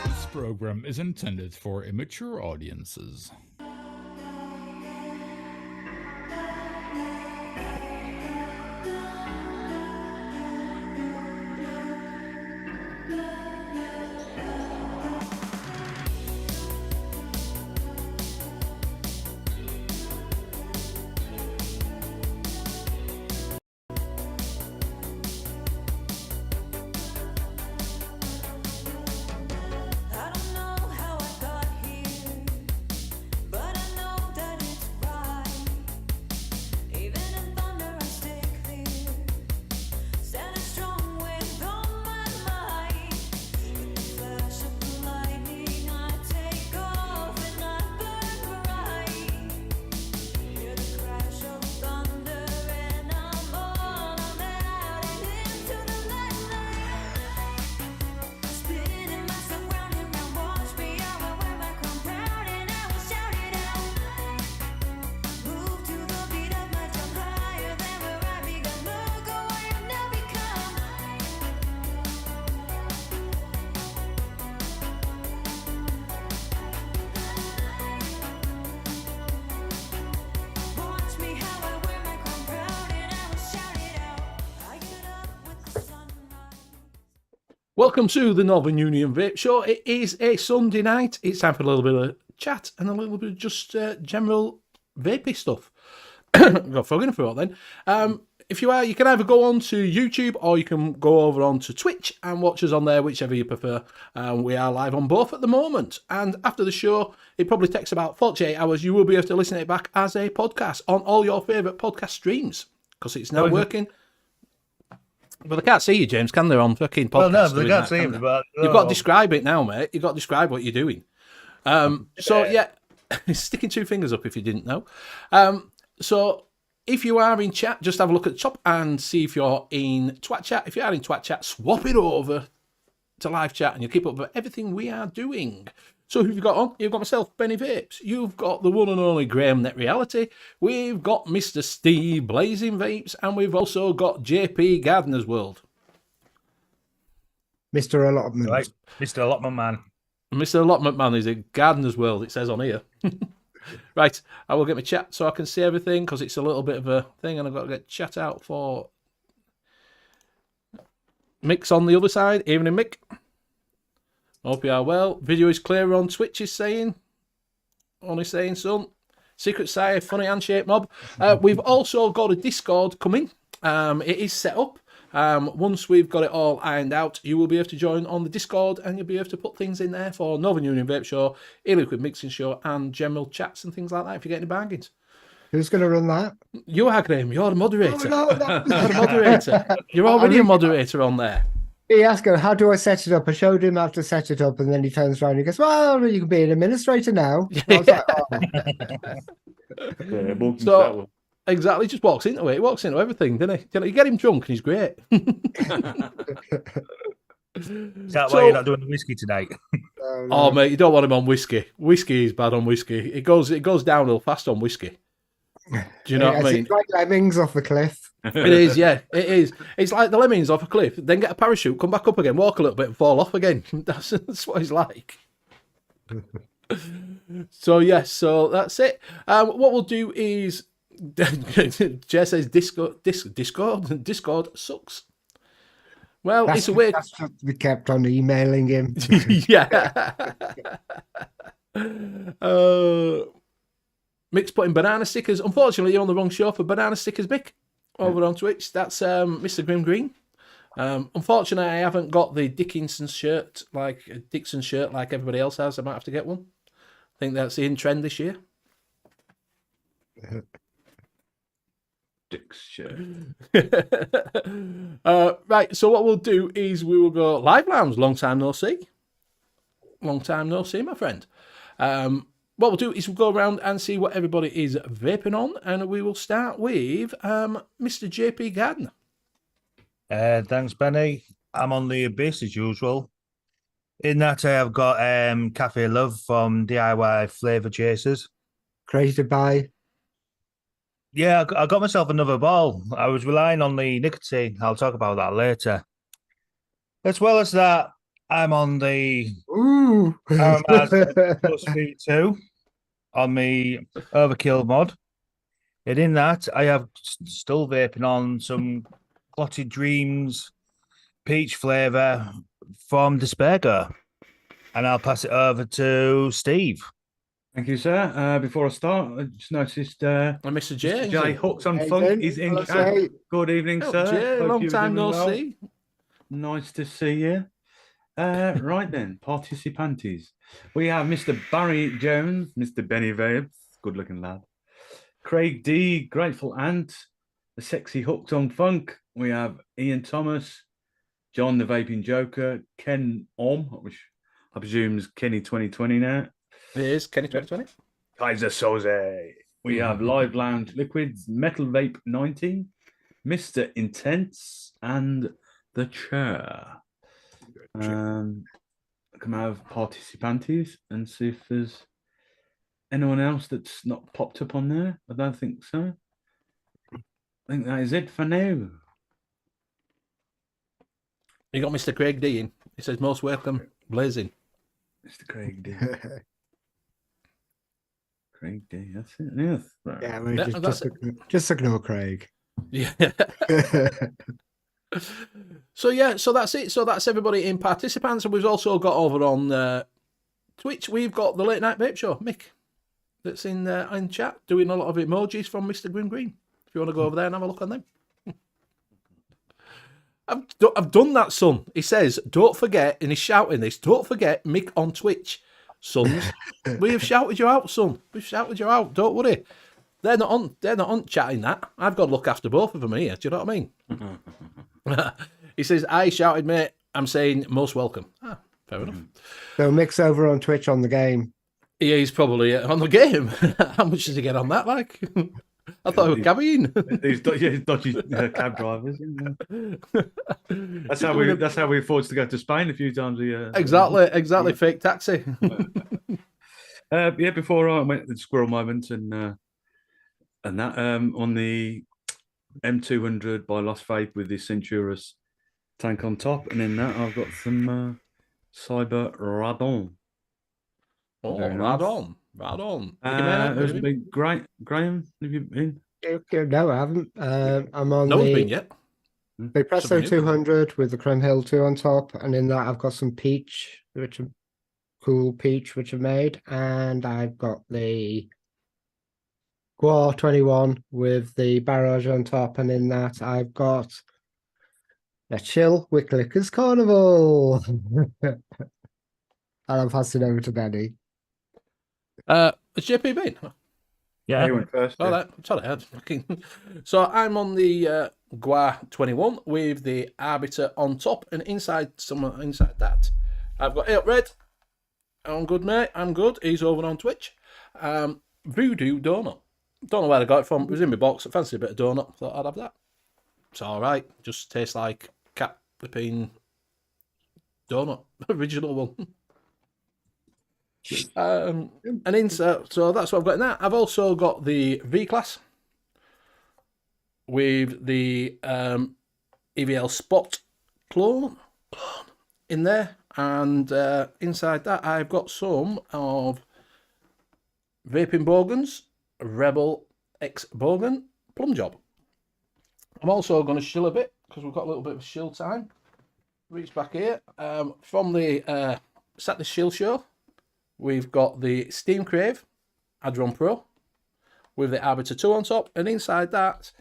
This program is intended for immature audiences. Welcome to the Northern Union Vape Show. It is a Sunday night. It's time for a little bit of chat and a little bit of just general vapey stuff. Got frog in the throat then. If you are, you can either go on to YouTube or you can go over on to Twitch and watch us on there, whichever you prefer. We are live on both at the moment. And after the show, it probably takes about 48 hours. You will be able to listen to it back as a podcast on all your favourite podcast streams because it's now working. Well, they can't see you, James, can they, on fucking podcast? Well, no, they can't see him. But you've got to describe it now, mate. You've got to describe what you're doing. So, yeah, sticking two fingers up if you didn't know. So, if you are in chat, just have a look at the top and see if you're in Twat Chat. If you are in Twat Chat, swap it over to live chat and you'll keep up with everything we are doing. So who have you got on? You've got myself, Benny Vapes. You've got the one and only Graham Net Reality. We've got Mr. Steve Blazing Vapes. And we've also got JP Gardener's World. Mr. Allotment. Right. Mr. Allotment Man. Mr. Allotment Man is in Gardener's World, it says on here. Right, I will get my chat so I can see everything because it's a little bit of a thing and I've got to get chat out for Mick's on the other side. Evening, Mick. Hope you are well. Video is clear on Twitch, is saying. Only saying, son. Secret Sire, funny handshake mob. We've also got a Discord coming. It is set up. Once we've got it all ironed out, you will be able to join on the Discord and you'll be able to put things in there for Northern Union Vape Show, e-liquid mixing show, and general chats and things like that if you get any bargains. Who's going to run that? You are, Graham. You're the moderator. No, You're the moderator. You're already a moderator on there. He asked him, how do I set it up? I showed him how to set it up, and then he turns around and he goes, well, you can be an administrator now. I was like, oh. So, exactly, just walks into it. He walks into everything, doesn't he? You get him drunk and he's great. Is that why you're not doing the whiskey tonight? Oh, mate, you don't want him on whiskey. Whiskey is bad on whiskey. It goes downhill fast on whiskey. Do you know what I mean? It's like lemmings off the cliff. It is, yeah, it is. It's like the lemmings off a cliff, then get a parachute, come back up again, walk a little bit and fall off again. That's what he's like. So, yes, so that's it. What we'll do is, Jess says Discord sucks. Well, it's a weird... That's what we kept on emailing him. Yeah. Mick's putting banana stickers. Unfortunately, you're on the wrong show for banana stickers, Mick. Over on Twitch. That's Mr. Grim Green. Unfortunately, I haven't got the Dixon shirt like everybody else has. I might have to get one. I think that's in trend this year. Dick's shirt. Right, so what we'll do is we will go live lounge. Long time no see. Long time no see, my friend. What we'll do is we'll go around and see what everybody is vaping on, and we will start with Mr. JP Gardner. Thanks, Benny. I'm on the Abyss as usual. In that, I have got Cafe Love from DIY Flavor Chasers. Created by... Yeah, I got myself another ball. I was relying on the nicotine. I'll talk about that later. As well as that, I'm on the Ooh. plus V2 on the Overkill mod. And in that, I have still vaping on some Clotted Dreams peach flavour from Despair. And I'll pass it over to Steve. Thank you, sir. Before I start, I just noticed Mr. J. Mr. J Hooks on Hey, Funk Ben. is in Hello, chat. Jay. Good evening, sir. Jay, Hope long you're time doing no well. see. Nice to see you. Right then, participantes. We have Mr. Barry Jones, Mr. Benny Vapes, good looking lad. Craig D, Grateful Ant, the sexy Hooks on Funk. We have Ian Thomas, John the Vaping Joker, Ken Om, which I presume is Kenny 2020 now. It is Kenny 2020. Kaiser Soze. We have Live Lounge Liquids, Metal Vape 19, Mr. Intense, and The Chair. Can I have participantes and see if there's anyone else that's not popped up on there? I don't think so. I think that is it for now. You got Mr. Craig D in. He says, most welcome, blazing. Mr. Craig D. Craig D, that's it. Yes. Right. Yeah, we're Yeah, just ignore Craig. Yeah. So that's it. So that's everybody in participants. And we've also got over on Twitch, we've got the Late Night Vape Show, Mick, that's in chat, doing a lot of emojis from Mr. Grim Green. If you want to go over there and have a look on them. I've done that, son. He says, don't forget, and he's shouting this, don't forget Mick on Twitch, sons. We have shouted you out, son. We've shouted you out. Don't worry. They're not on chatting that. I've got to look after both of them here. Do you know what I mean? He says, I shouted, mate. I'm saying most welcome. Ah, fair enough. So Mick's over on Twitch on the game. Yeah, he's probably on the game. How much does he get on that, like? I thought he was cabbying. These dodgy cab drivers. That's how we forced to go to Spain a few times a year. Exactly. Fake taxi. Before I went to the squirrel moment and that on the M200 by Lost Vape with the Centurus tank on top, and in that I've got some Cyber Radon Oh, Very right nice. on. Right on. Did you man, There's been great. Graham, have you been? Okay, no, I haven't. I'm on No one's the been yet. Presto Something new. 200 with the Creme Hill 2 on top, and in that I've got some peach, which are cool peach, which I've made, and I've got the Guar 21 with the Barrage on top, and in that I've got a chill Wicklickers Carnival. And I'm passing over to Benny. Has JP been? Yeah. He went first. Oh, yeah. that, sorry, I had fucking. So I'm on the Guar 21 with the Arbiter on top, and inside that, I've got Out Red. I'm good, mate. I'm good. He's over on Twitch. Voodoo Donut. Don't know where I got it from. It was in my box. I fancied a bit of donut. Thought I'd have that. It's all right. Just tastes like cat flipping donut. Original one. And insert. So that's what I've got in that. I've also got the V class with the EVL Spot clone in there, and inside that I've got some of Vaping Bogans, Rebel X Bogan, Plum Job. I'm also going to shill a bit because we've got a little bit of shill time. Reach back here from the Saturday Shill Show. We've got the Steam Crave Adron Pro with the Arbiter 2 on top, and inside that,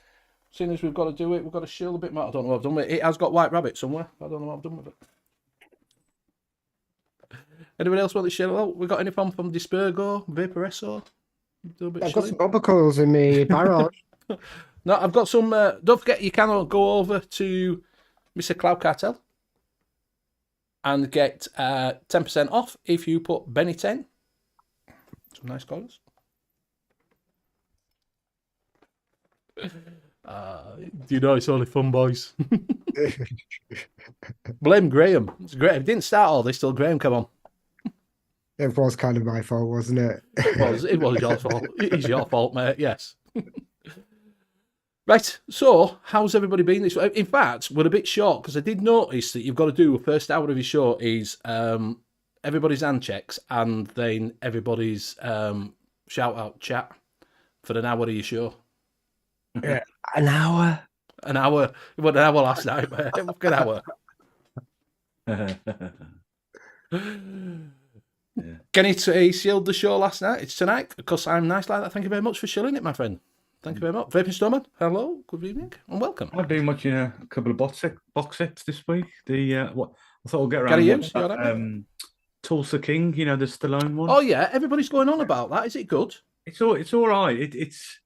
seeing as we've got to do it, we've got to shill a bit more. I don't know what I've done with it. It has got White Rabbit somewhere. I don't know what I've done with it. Anybody else want to shill out? We got anything from Dispergo, Vaporesso? Do a bit I've got shilling? some bubble coils in me Barrage. No, I've got some. Don't forget, you can go over to Mr. Cloud Cartel and get 10% off if you put Benny 10. Some nice colours. Do you know it's only fun, boys? Blame Graham. It's great. If it didn't start all this till Graham come on. It was kind of my fault, wasn't it? It was your fault. It is your fault, mate. Yes. Right. So, how's everybody been this week? In fact, we're a bit short because I did notice that you've got to do a first hour of your show is everybody's hand checks and then everybody's shout out chat for an hour of your show. Yeah. An hour. An hour. It was an hour last night, mate. An hour. Yeah. Kenny shilled the show last night. It's tonight because I'm nice like that. Thank you very much for shilling it, my friend. Thank you very much. Vaping Snowman, hello, good evening, and welcome. I've been watching a couple of box sets this week. The what I thought we'll get around. Gary and Hughes, watch you that, all right, Tulsa King, you know, the Stallone one. Oh yeah, everybody's going on about that. Is it good? It's all right. It's.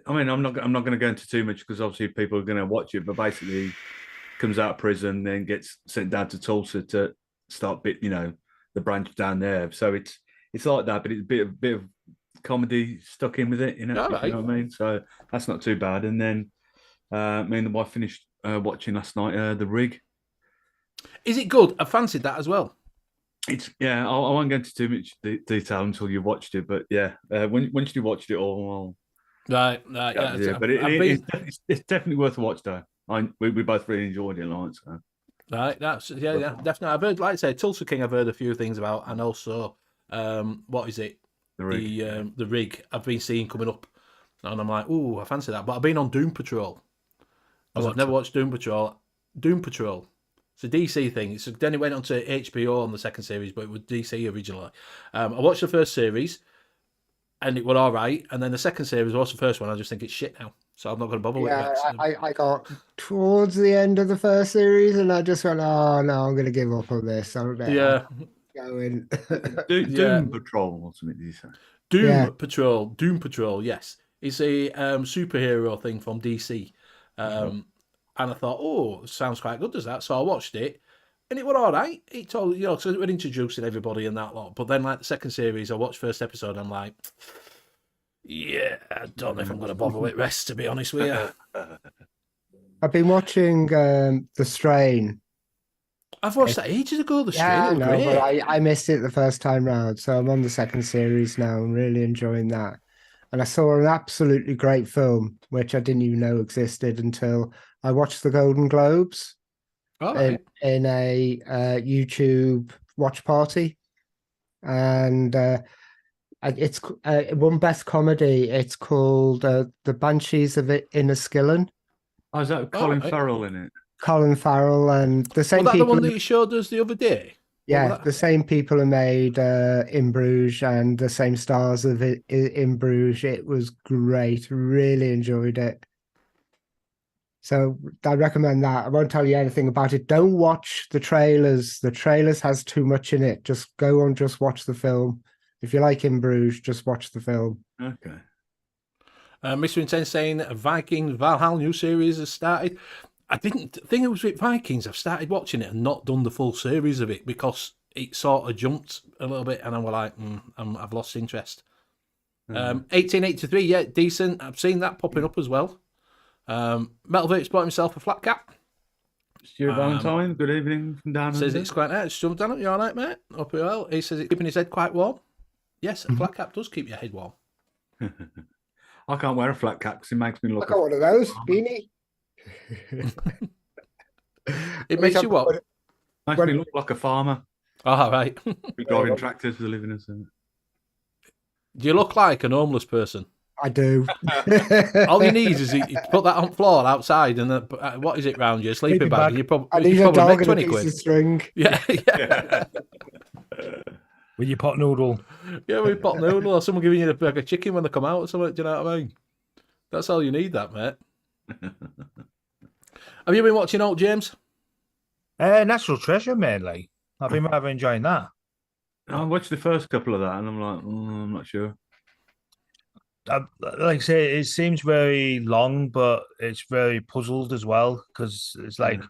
I mean, I'm not going to go into too much because obviously people are going to watch it. But basically, comes out of prison, then gets sent down to Tulsa to start the branch down there. So it's like that, but it's a bit of comedy stuck in with it, you know what I mean? So that's not too bad. And then me and the wife finished watching last night The Rig. Is it good? I fancied that as well. It's I won't go into too much detail until you've watched it, but yeah, once you watched it all, right, yeah. But it's definitely worth a watch, though. We both really enjoyed it, like so. Right, that's definitely. I've heard, like I say, Tulsa King. I've heard a few things about, and also, what is it? The Rig. The Rig. I've been seeing coming up, and I'm like, ooh, I fancy that. But I've been on Doom Patrol. I've never watched Doom Patrol. Doom Patrol. It's a DC thing. Then it went on to HBO on the second series, but it was DC originally. I watched the first series, and it was all right. And then the second series, I watched the first one. I just think it's shit now, so I'm not going to bother with it. I got towards the end of the first series, and I just went, "Oh no, I'm going to give up on this." I'm going. Doom Patrol or something. Did you say? Doom Patrol. Yes, it's a superhero thing from DC. And I thought, oh, sounds quite good, does that? So I watched it, and it was all right. It told, because it was introducing everybody and that lot. But then, like the second series, I watched first episode, and I'm like, yeah, I don't know if I'm going to bother with rest, to be honest with you. I've been watching The Strain. I've watched that ages ago, The Strain. Yeah, it was great. but I missed it the first time round, so I'm on the second series now. I'm really enjoying that. And I saw an absolutely great film, which I didn't even know existed until I watched the Golden Globes in a YouTube watch party. and it's won Best Comedy. It's called The Banshees of Inniskillen. Oh, is that Colin right. Farrell in it? Colin Farrell and the same Was that the people. one that you showed us the other day? Yeah, the same people who made In Bruges and the same stars of it in Bruges. It was great. Really enjoyed it. So I recommend that. I won't tell you anything about it. Don't watch the trailers. The trailers has too much in it. Just go and just watch the film. If you like In Bruges, just watch the film. Okay. Mr. Intense saying Vikings Valhalla new series has started. I didn't think it was with Vikings. I've started watching it and not done the full series of it because it sort of jumped a little bit, and I was like, I've lost interest. 1883, yeah, decent. I've seen that popping up as well. Metal Vape's bought himself a flat cap. Stuart Valentine, good evening from down Says under. it's quite nice. Jumped down. You all right, mate? Up well. He says it's keeping his head quite warm. Yes, a flat cap does keep your head warm. I can't wear a flat cap because it makes me look. I got one of those, beanie. It makes you what? Makes me look like a farmer. All right. Be driving tractors for a living or something. Do you look like an homeless person? I do. All you need is you put that on the floor outside, and what is it round you? A sleeping bag. And you I need a probably dog make and a 20 piece quid. of string. Yeah, yeah. With your pot noodle. Yeah, we pot noodle or someone giving you a bag of chicken when they come out or something. Do you know what I mean? That's all you need, that, mate. Have you been watching Alt James? Natural Treasure mainly. I've been rather enjoying that. I watched the first couple of that and I'm like, I'm not sure. Like I say, it seems very long, but it's very puzzled as well because it's like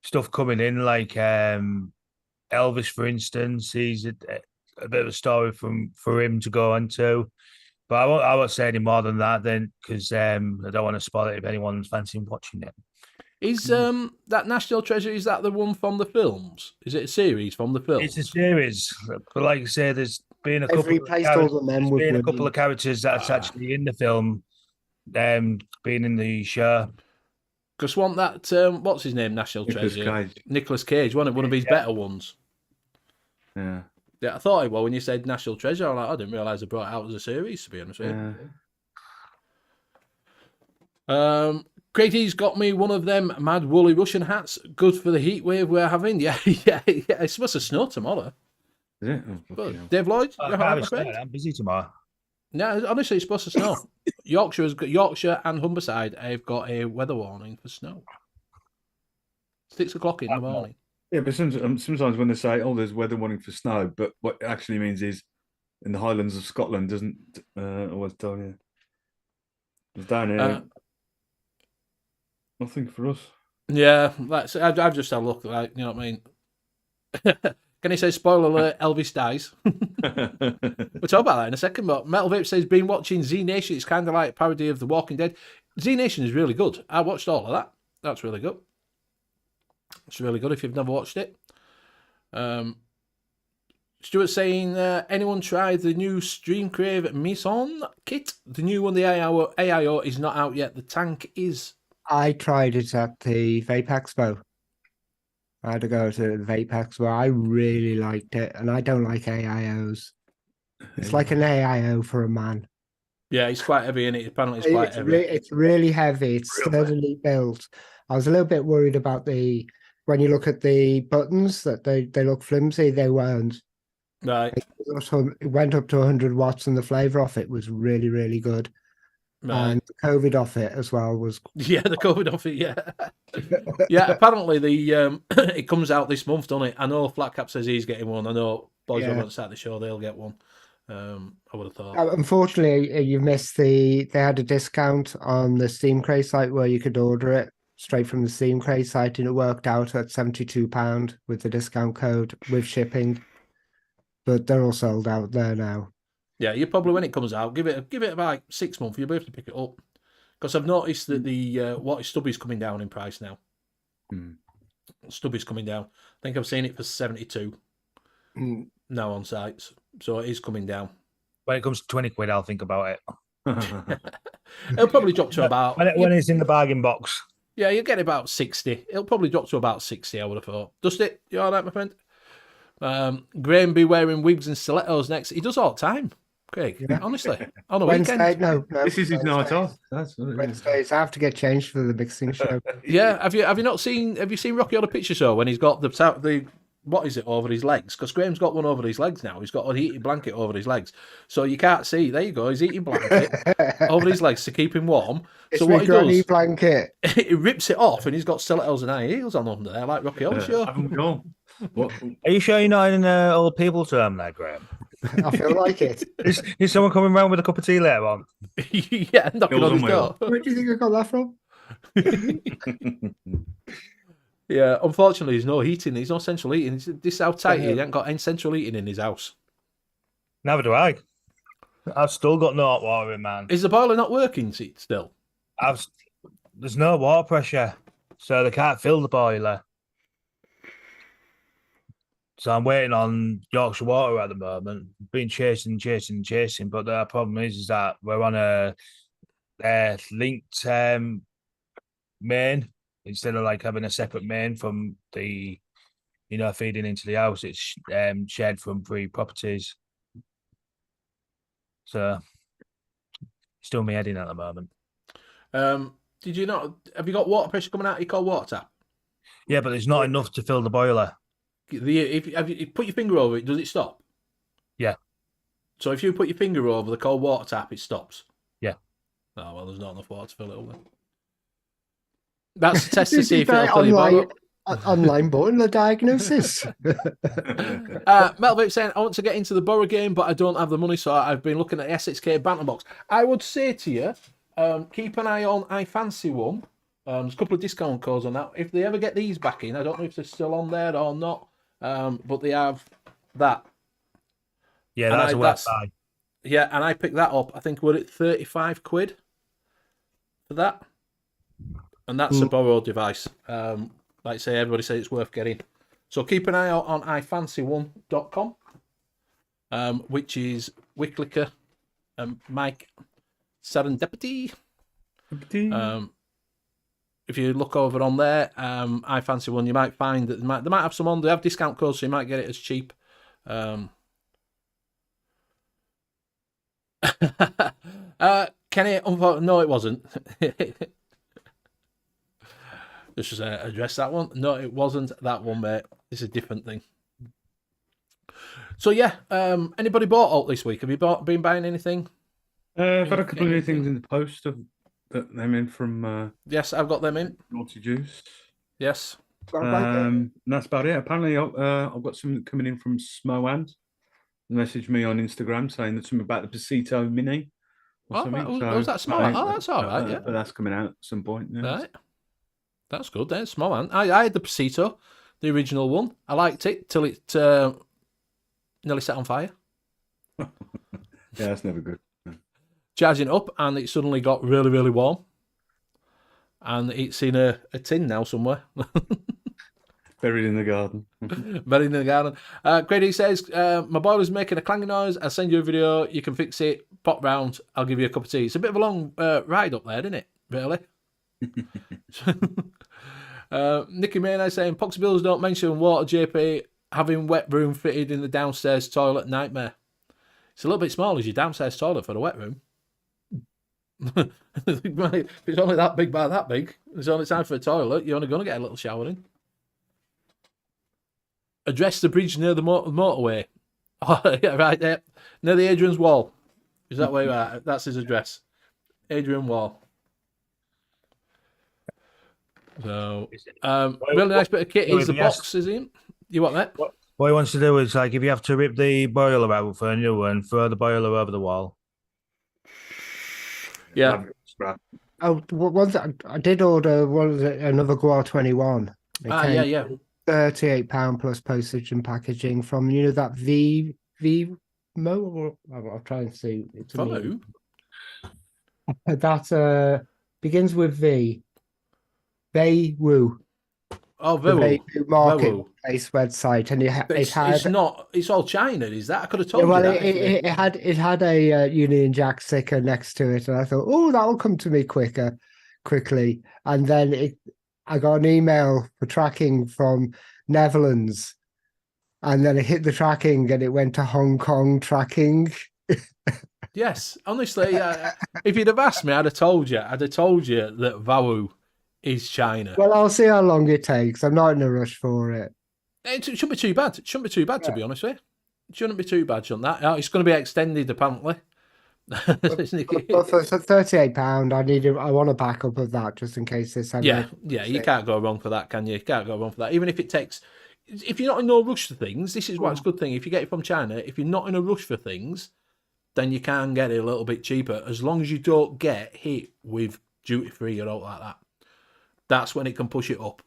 stuff coming in, like Elvis, for instance. He's a bit of a story for him to go into, but I won't say any more than that then because I don't want to spoil it if anyone's fancying watching it. Is that National Treasure? Is that the one from the films? Is it a series from the films? It's a series, but like I say, there's been a couple of characters that's actually in the film, being in the show. Because want that what's his name? National Treasure. Nicolas Cage, one of his better ones. Yeah. Yeah, I thought it was when you said National Treasure. I'm like, I didn't realise they brought it out as a series. To be honest with you. Craigie's got me one of them mad woolly Russian hats. Good for the heat wave we're having. Yeah. It's supposed to snow tomorrow. Is it? But Dave Lloyd, I'm busy tomorrow. No, honestly, it's supposed to snow. Yorkshire and Humberside have got a weather warning for snow. 6 o'clock in the morning. Yeah, but sometimes when they say, "Oh, there's weather warning for snow," but what it actually means is in the Highlands of Scotland doesn't always tell you. It's down here. Nothing for us. Yeah, I've just had a look. Like, you know what I mean? Can he say spoiler alert? Elvis dies. We'll talk about that in a second. But Metal Vape says been watching Z Nation. It's kind of like a parody of The Walking Dead. Z Nation is really good. I watched all of that. That's really good. It's really good if you've never watched it. Stuart saying, anyone tried the new Stream Crave Maison kit? The new one, the AIO is not out yet. The tank is. I tried it at the Vape Expo. I had to go to the Vape Expo. I really liked it, and I don't like AIOs. It's like an AIO for a man. Yeah, it's quite heavy, and apparently it's quite heavy. It's really heavy. It's sturdily built. I was a little bit worried about when you look at the buttons, that they look flimsy. They weren't. Right. It went up to 100 watts, and the flavour off it was really, really good. Right. And the COVID off it as well was. Yeah, the COVID off it. Yeah, yeah. Apparently, it comes out this month, doesn't it? I know Flat Cap says he's getting one. I know boys who want to start the show, they'll get one. I would have thought. Unfortunately, you missed they had a discount on the Steam Crate site where you could order it straight from the Steam Crate site, and it worked out at £72 with the discount code with shipping. But they're all sold out there now. Yeah, you probably when it comes out, give it about 6 months. You'll be able to pick it up because I've noticed that the Stubby's coming down in price now. Stubby's coming down. I think I've seen it for 72 now on sites, so it is coming down. When it comes to 20 quid, I'll think about it. It'll probably drop to about when it's in the bargain box. Yeah, you'll get about 60. It'll probably drop to about 60. I would have thought. Does it? You all right, my friend? Graham be wearing wigs and stilettos next. He does all the time, Craig. Yeah. Honestly, on a Wednesday, weekend. no. This is his night Wednesdays. off. That's what it is. Wednesdays, I have to get changed for the mixing show. Yeah, have you not seen? Have you seen Rocky Horror Picture Show when he's got the what is it over his legs? Because Graham's got one over his legs now. He's got a heating blanket over his legs, so you can't see. There you go. His heating blanket over his legs to keep him warm. It's So my what he granny does, blanket. he rips it off, and he's got stilettos and high heels on under there, like Rocky Horror Show. Haven't we all? What? Are you sure you're not in an old people term there, Graham? I feel like it. Is someone coming round with a cup of tea later on? Yeah, knocking on his door. Where do you think I got that from? Yeah, unfortunately, there's no heating. There's no central heating. This is how tight he ain't got any central heating in his house. Neither do I. I've still got no hot water in, man. Is the boiler not working still? There's no water pressure, so they can't fill the boiler. So I'm waiting on Yorkshire Water at the moment. Been chasing, but the problem is that we're on a linked main instead of like having a separate main from the, feeding into the house. It's shared from 3 properties. So still me heading at the moment. Did you not? Have you got water pressure coming out of your cold water tap? Yeah, but there's not enough to fill the boiler. If you put your finger over it, does it stop? Yeah. So if you put your finger over the cold water tap, it stops? Yeah. Oh, well, there's not enough water to fill it up then. That's the test to see if it'll fill your boiler. Online boiler diagnosis. Mel Vape saying, I want to get into the Borough game, but I don't have the money, so I've been looking at the SXK banter box. I would say to you, keep an eye on I Fancy One. There's a couple of discount codes on that. If they ever get these back in, I don't know if they're still on there or not, but they have that. Yeah, that's a website. Yeah, and I picked that up. I think we're at 35 quid for that. And that's a Borough device. Like I say, everybody says it's worth getting. So keep an eye out on ifancy1.com, which is Wicklicker and Mike Serendipity. If you look over on there, I Fancy One, you might find that they might have some on. They have discount codes, so you might get it as cheap. Kenny, no, it wasn't. Just address that one. No, it wasn't that one, mate. It's a different thing. So yeah, anybody bought alt this week? Have you been buying anything? I've had a couple of new things in the post. Got them in from. Yes, I've got them in. Naughty Juice. Yes. And that's about it. Apparently, I've got something coming in from Smoand. They messaged me on Instagram saying that something about the Pasito Mini. Or something. Was that Smoand? Oh, that's all right. Yeah, but that's coming out at some point. Yeah. Right. That's good. Then Smoand. I had the Pasito, the original one. I liked it till it nearly set on fire. Yeah, that's never good. Charging it up, and it suddenly got really, really warm. And it's in a tin now somewhere. Buried in the garden. Buried in the garden. Grady says, my boiler's making a clanging noise. I'll send you a video. You can fix it. Pop round. I'll give you a cup of tea. It's a bit of a long ride up there, isn't it? Really? Nicky Maynard saying, Poxy Bills don't mention water JP having wet room fitted in the downstairs toilet nightmare. It's a little bit small as your downstairs toilet for a wet room. If it's only that big by that big, it's only time for a toilet, you're only going to get a little shower in. Address the bridge near the motorway. Oh, yeah, right there. Near the Adrian's Wall. Is that where you are? That's his address. Adrian Wall. So, really nice bit of kit. He's the box, is he? You want that? What he wants to do is, like, if you have to rip the boiler out for a new one, throw the boiler over the wall. Yeah. Oh, I did order another Guar 21. Yeah. £38 plus postage and packaging from that VAPES. I'll try and see. From who? That begins with V. Vaywu. Oh, Vaywu. The marketplace website, and it's all China, is that? I could have told you that. It had a Union Jack sticker next to it, and I thought, oh, that will come to me quickly. And then I got an email for tracking from Netherlands, and then it hit the tracking and it went to Hong Kong tracking. Yes, honestly, if you'd have asked me, I'd have told you. I'd have told you that Vawu is China. Well, I'll see how long it takes. I'm not in a rush for it. It shouldn't be too bad. It shouldn't be too bad, to be honest with you. It shouldn't be too bad, shouldn't that? It's going to be extended, apparently. But for £38, I want a backup of that just in case this ever. Yeah, you can't go wrong for that, can you? You can't go wrong for that. Even if it takes, if you're not in no rush for things, this is what's a good thing. If you get it from China, if you're not in a rush for things, then you can get it a little bit cheaper, as long as you don't get hit with duty free or all like that. That's when it can push it up.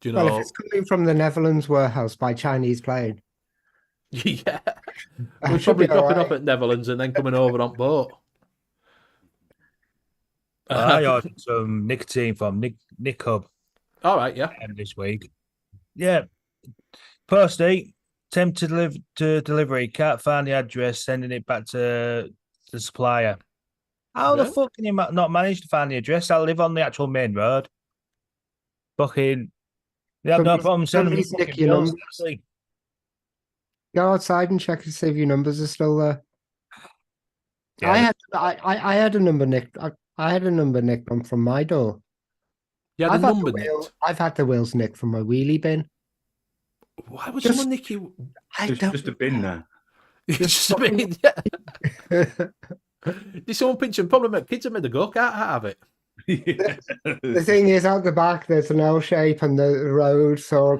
Do you know? Well, if it's coming from the Netherlands warehouse by Chinese plane. Yeah, That we're should probably be all dropping right. off at Netherlands and then coming over on boat. I ordered some nicotine from Nick Hub All right, yeah. this week. Yeah, Posty, attempt to delivery, can't find the address, sending it back to the supplier. How the Right. fuck can you not manage to find the address? I live on the actual main road. Fucking, they have no problem sending me Somebody's fucking nick your bills. numbers. Actually. Go outside and check to see if your numbers are still there. Yeah, I had a number nicked. I had a number nicked from my door. You had a number nicked. I've had the wheels nicked from my wheelie bin. Why would Just- someone nick you? I It's don't. just a bin now. Just a bit, yeah. Did someone pinch him? Probably kids have made the go kart out of it. The thing is, out the back, there's an L shape and the road, so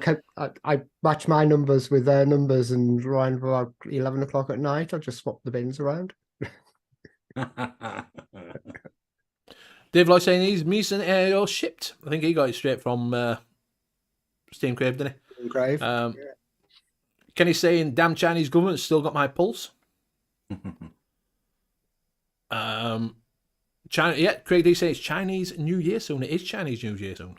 I match my numbers with their numbers, and around about 11 o'clock at night, I just swap the bins around. Dave Lloyd saying he's Mason Aero shipped. I think he got it straight from Steam Crave, didn't Grave. he? Kenny's saying, damn Chinese government still got my pulse. China, yeah, Craig D says Chinese New Year soon. It is Chinese New Year soon.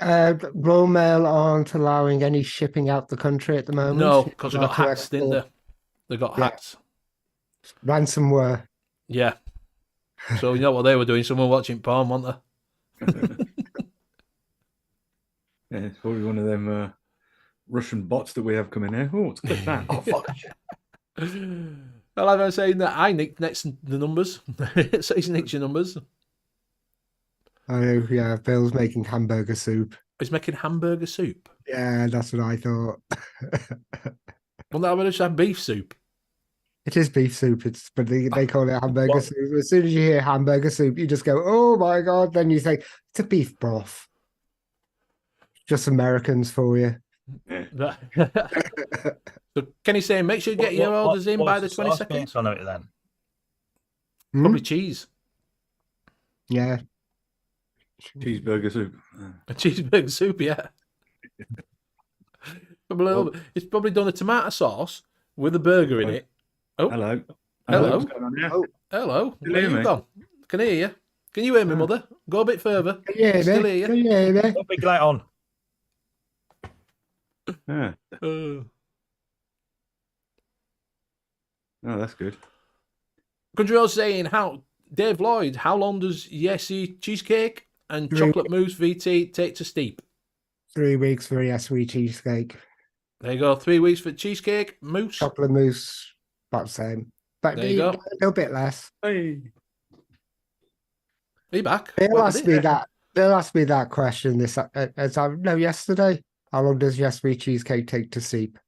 Royal Mail aren't allowing any shipping out the country at the moment. No, because they got Not to hacked, didn't they? They got Yeah. hacked. Ransomware. Yeah. So you know what they were doing? Someone watching porn, weren't they? Yeah, it's probably one of them Russian bots that we have coming in. Oh, let's click that. Oh, fuck. Well, I've been saying that I nicked next the numbers. So he's nicked your numbers. I know, yeah, Bill's making hamburger soup. He's making hamburger soup. Yeah, that's what I thought. Well, that would just have beef soup. It is beef soup, but they call it hamburger soup. As soon as you hear hamburger soup, you just go, oh my God. Then you think, it's a beef broth. Just Americans for you. So Kenny's saying, make sure you get your orders in by the 22nd. On it then. Probably cheese. Yeah. Cheeseburger soup. A cheeseburger soup, yeah. Probably a little bit. It's probably done a tomato sauce with a burger in it. Oh, Hello. Hello. What's going on here? Oh. hello. Still Where hear you me? gone? Can hear you. Can you hear me, mother? Go a bit further. Yeah, Still man. hear you. Yeah, man. Put big light on. Yeah. Uh, Oh, that's good. Country Road saying, how Dave Lloyd, how long does Yesy cheesecake and 3 chocolate mousse VT take to steep? 3 weeks for a sweet cheesecake. There you go. 3 weeks for cheesecake, mousse. Chocolate mousse, about the same. But There you go. a little bit less. Hey. Are you back? Bill What asked did me it? that. Bill asked me that question yesterday. How long does yes sweet cheesecake take to steep?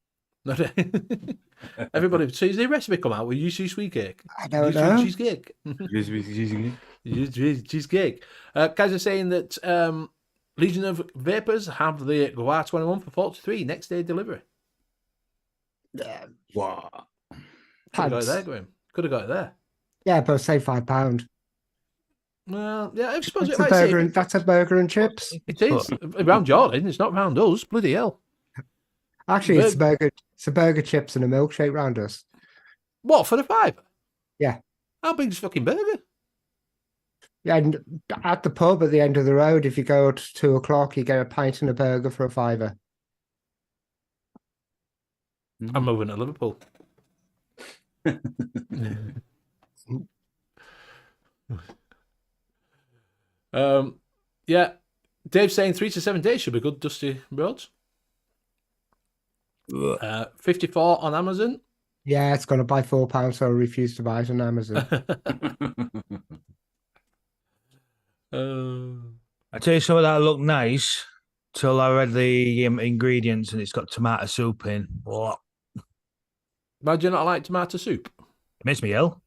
Everybody, so is the recipe come out with you see sweet cake? I don't You see know. cheesecake. Cheesecake. Cheesecake. Guys are saying that Legion of Vapors have the Guar 21 for 43 next day delivery. Yeah, Wow. Could have got it pants. there, Graham. Could have got it there. Yeah, but say £5. Well, yeah, I suppose That's it a might burger. say And, that's a burger and chips. it is around Jordan. It's not round us. Bloody hell! Actually, it's a burger. It's a burger, chips, and a milkshake round us. What for the £5? Yeah. How big's the fucking burger? Yeah, and at the pub at the end of the road, if you go at 2 o'clock, you get a pint and a burger for a £5. I'm moving to Liverpool. Yeah, Dave's saying 3 to 7 days should be good. Dusty roads. Ugh. 54 on Amazon. Yeah, it's going to buy £4, so I refuse to buy it on Amazon. I tell you something that looked nice till I read the ingredients and it's got tomato soup in. Oh, Why do you not like tomato soup? it makes me ill.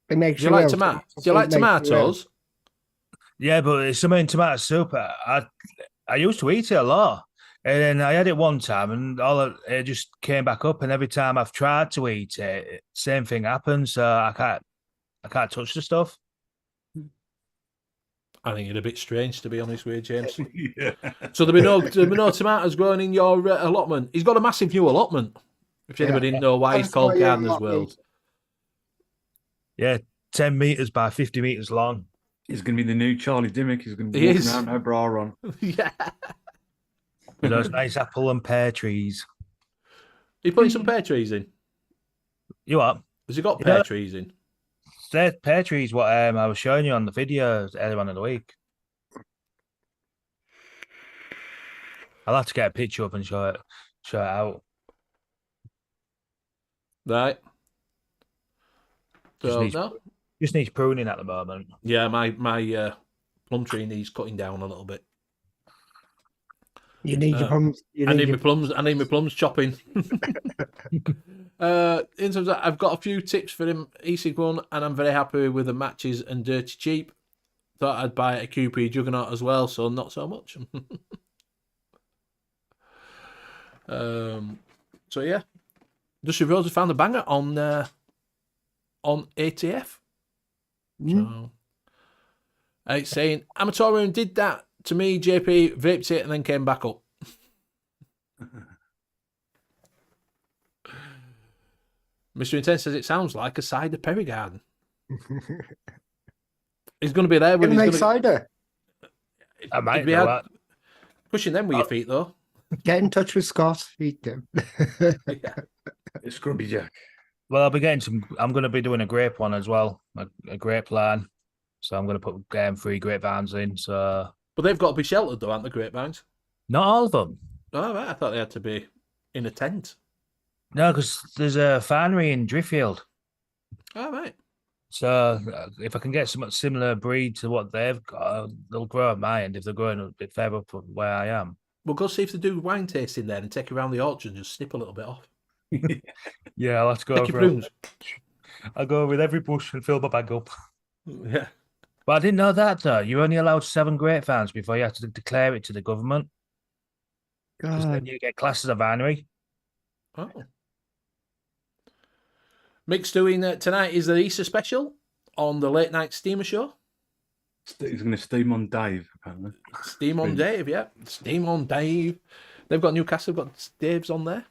It makes Do you like ill. tomato? It Do you like makes you ill. tomatoes? Yeah, but it's something in tomato soup. I used to eat it a lot. And then I had it one time and it just came back up. And every time I've tried to eat it, same thing happens. So I can't touch the stuff. I think you're a bit strange, to be honest with you, James. Yeah. So there'll be no tomatoes growing in your allotment. He's got a massive new allotment. If anybody didn't know why he's That's called why you're Gardener's not World. Yeah, 10 meters by 50 meters long. He's going to be the new Charlie Dimmock. He's going to He be walking is. around no bra on. Yeah. With those nice apple and pear trees. He putting some pear trees in. You what? Has he got Yeah. pear trees in? The pear trees, what I was showing you on the video earlier on in the week. I'll have to get a picture up and show it out. Right. Just So, needs- no? Just needs pruning at the moment. Yeah, my plum tree needs cutting down a little bit. You need your plums. I need my plums chopping. In terms of that, I've got a few tips for him. Easy one, and I'm very happy with the matches and dirty cheap. Thought I'd buy a QP Juggernaut as well, so not so much. So yeah, Dusty Rose has found a banger on ATF. So it's saying Amatorium did that to me. JP vaped it and then came back up. Mr. Intense says it sounds like a cider Perry garden. He's going to be there when Gonna he's make going to cider. I might be do that. pushing them with your feet though. Get in touch with Scott. Eat them. Yeah. It's Scrubby Jack. Well, I'll be getting some. I'm going to be doing a grape one as well, a grape line. So I'm going to put 3 grapevines in. So But they've got to be sheltered though, aren't the grapevines? not all of them. Oh, right. I thought they had to be in a tent. No, because there's a finery in Driffield. Oh, right. So if I can get some similar breed to what they've got, they'll grow at my end if they're growing a bit further up from where I am. We'll go see if they do wine tasting there and take you around the orchard and just snip a little bit off. Yeah, I'll have to go Take your over. prunes. I'll go with every bush and fill my bag up. Yeah. But I didn't know that though. You're only allowed 7 grapevines before you have to declare it to the government. Because then God. you get classed as a vinery. Oh. Mick's doing tonight is the Easter special on the late night steamer show. He's going to steam on Dave, apparently. Steam on Dave, yeah. Steam on Dave. They've got Newcastle, they've got Dave's on there.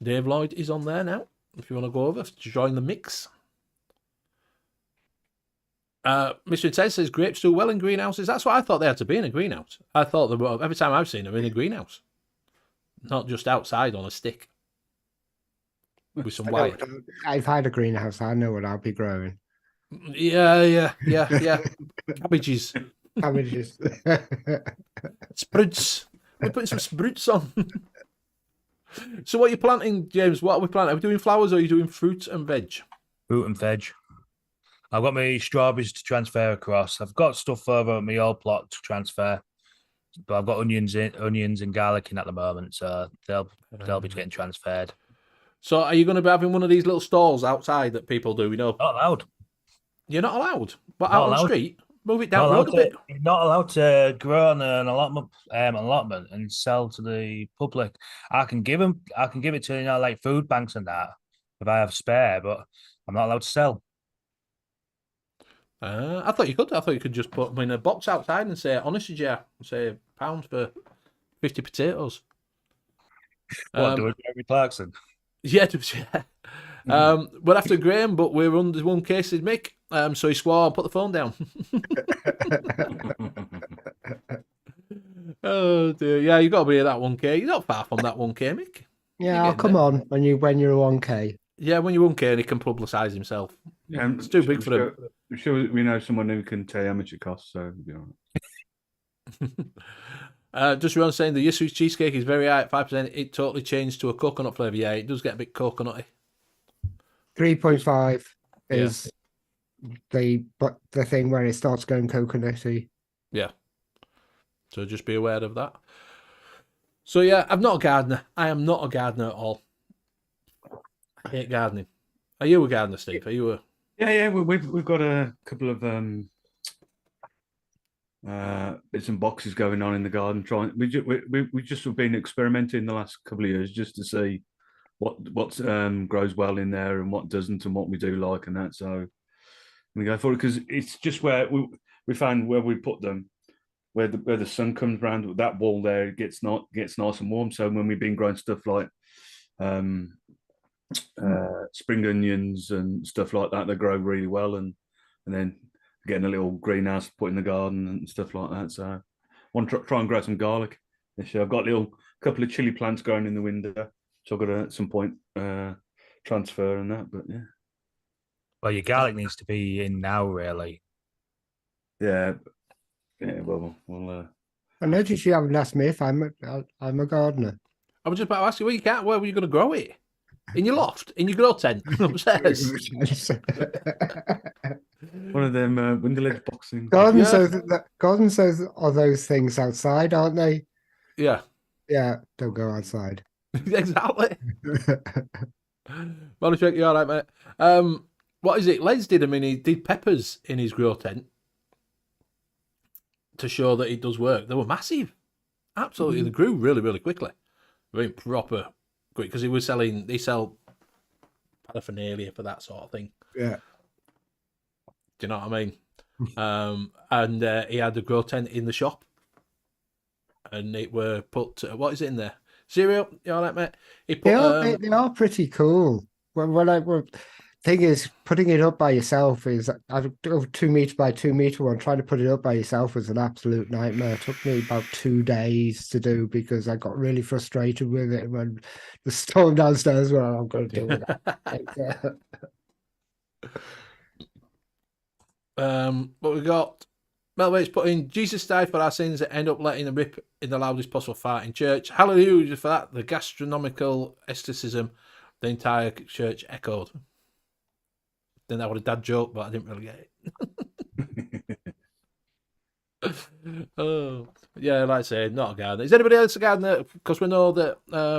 Dave Lloyd is on there now. If you want to go over to join the mix. Mr. Intense says grapes do well in greenhouses. That's what I thought they had to be in a greenhouse. I thought they were, every time I've seen them in a greenhouse. Not just outside on a stick. With some wire. I've had a greenhouse. I know what I'll be growing. Yeah. Cabbages. Cabbages. Sprouts. We're putting some sprouts on. So what are you planting, James? What are we planting? Are we doing flowers or are you doing fruit and veg? Fruit and veg. I've got my strawberries to transfer across. I've got stuff over at my old plot to transfer. But I've got onions and garlic in at the moment, so they'll be getting transferred. So are you going to be having one of these little stalls outside that people do, you know? Not allowed. You're not allowed? But Not out on the allowed. street? Move it Not down the road allowed, a bit. you're not allowed to grow on an allotment and sell to the public. I can give it to like food banks and that if I have spare, but I'm not allowed to sell. I thought you could. I thought you could just put them in a box outside and say, honest jar, say £1 for 50 potatoes. What do it, Jeremy Clarkson? Yeah. We're after Graham, but we're under one case of Mick. So he swore and put the phone down. Oh dear. Yeah, you got to be at that 1K. You're not far from that 1K, Mick. Yeah, I'll come on when you're a 1K. Yeah, when you're 1K and he can publicise himself. Yeah, It's too big for him. I'm sure we know someone who can tell you how much it costs, so you know. Just Ron saying the Yusuf cheesecake is very high at 5%. It totally changed to a coconut flavour. Yeah, it does get a bit coconutty. 3.5 is the thing where it starts going coconutty. Yeah. So just be aware of that. So yeah, I'm not a gardener. I am not a gardener at all. I hate gardening. Are you a gardener, Steve? Are you a... Yeah. We've got a couple of bits and boxes going on in the garden. We just have been experimenting the last couple of years just to see what grows well in there and what doesn't, and what we do like and that. So we go for it because it's just where we found where we put them, where the sun comes round that wall there, it gets nice and warm. So when we've been growing stuff like spring onions and stuff like that, they grow really well, and then getting a little greenhouse to put in the garden and stuff like that. So I want to try and grow some garlic this year. I've got a couple of chili plants growing in the window, so I've got to at some point transfer and that. But yeah. Well, your garlic needs to be in now, really. Yeah. Well, we'll I noticed you haven't asked me if I'm a gardener. I was just about to ask you, where were you going to grow it? In your loft? In your grow tent? Upstairs? one of them window ledge boxing. Gardens are those things outside, aren't they? Yeah. Yeah, don't go outside. Exactly. Moneycheck, you all right, mate? What is it? Les did. I mean, he did peppers in his grow tent to show that it does work. They were massive. Absolutely. They grew really, really quickly. Very proper quick, because they sell paraphernalia for that sort of thing. Yeah. Do you know what I mean? And he had the grow tent in the shop, and it were put. What is it in there? Cereal. You all right, mate? He put, they are pretty cool. Thing is, putting it up by yourself is, I do 2 meter by 2 meter one. Trying to put it up by yourself was an absolute nightmare. It took me about 2 days to do because I got really frustrated with it when the storm downstairs. Well, I'm going to do that. But we got Melwait's put in, Jesus died for our sins that end up letting them rip in the loudest possible fart in church. Hallelujah for that. The gastronomical aestheticism the entire church echoed. Then that was a dad joke, but I didn't really get it. Oh, yeah, like I say, not a gardener. Is anybody else a gardener? Because we know that what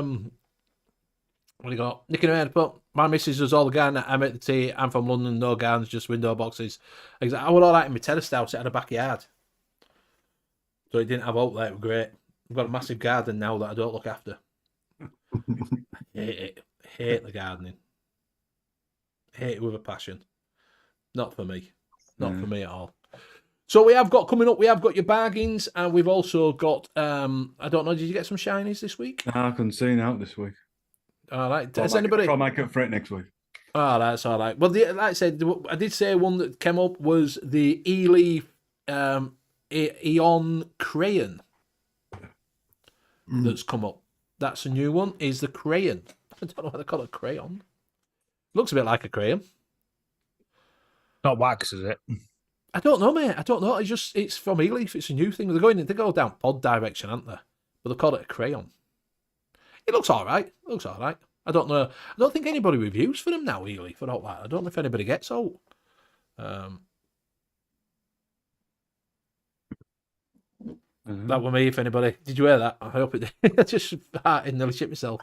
do you got? Nick and Ed put, my missus does all the gardening. I make the tea. I'm from London, no gardens, just window boxes. Exactly. I was all right in my terrace house. It had a backyard, so it didn't have outlet. It was great. I've got a massive garden now that I don't look after. Hate it. Hate the gardening. Hate it with a passion. Not for me. Not for me at all. So we have got coming up, we have got your bargains, and we've also got, I don't know, did you get some shinies this week? No, I couldn't see out this week. All right. Has anybody... Try and make up for it next week. Oh, that's all right. Well, like I said, I did say one that came up was the Ely Eon Crayon that's come up. That's a new one, is the Crayon. I don't know why they call it crayon. Looks a bit like a crayon. Not wax, is it? I don't know, mate. I don't know. It's from Ely. It's a new thing. They go down pod direction, aren't they? But they call it a crayon. It looks all right. I don't know. I don't think anybody reviews for them now, Ely, for all that. I don't know if anybody gets out. That were me, if anybody. Did you hear that? I hope it did. I just farted and nearly shit myself.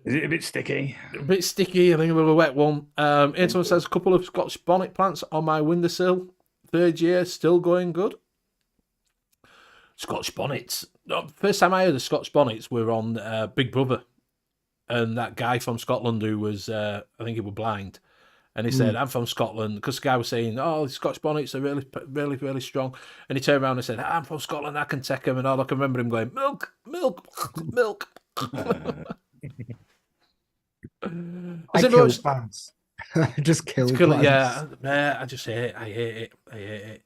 Is it a bit sticky? A bit sticky. I think it was a wet one. Someone says a couple of Scotch bonnet plants on my windowsill. 3rd year, still going good. Scotch bonnets. First time I heard of Scotch bonnets were on Big Brother, and that guy from Scotland who was, I think he was blind, and he said, "I'm from Scotland," because the guy was saying, "Oh, the Scotch bonnets are really, really, really strong," and he turned around and said, "I'm from Scotland, I can take them," and all I can remember him going, "Milk, milk, milk." I kill plants. I just kill plants. Yeah, I just hate it. I hate it.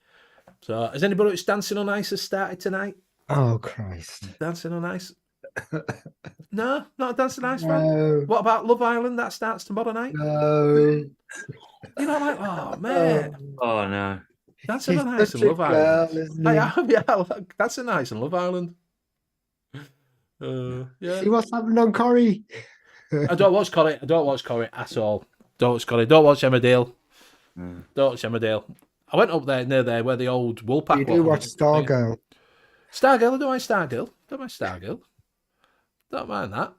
So, has anybody who's Dancing on Ice has started tonight? Oh, Christ. Dancing on Ice? No, not a Dancing on Ice, No. man. What about Love Island? That starts tomorrow night? No. You're not like, oh, man. Oh, no. That's He's a nice such in a Love Island. girl, isn't I he? have, yeah. That's a nice in Love Island. Yeah. See what's happening on Corrie? I don't watch Corrie. I don't watch Corrie at all. Don't watch Corrie. Don't watch Emmerdale. Mm. Don't watch Emmerdale. I went up there near there where the old Woolpack You do was. watch Stargirl. Stargirl. I don't mind Stargirl. Don't mind Stargirl. Don't mind that.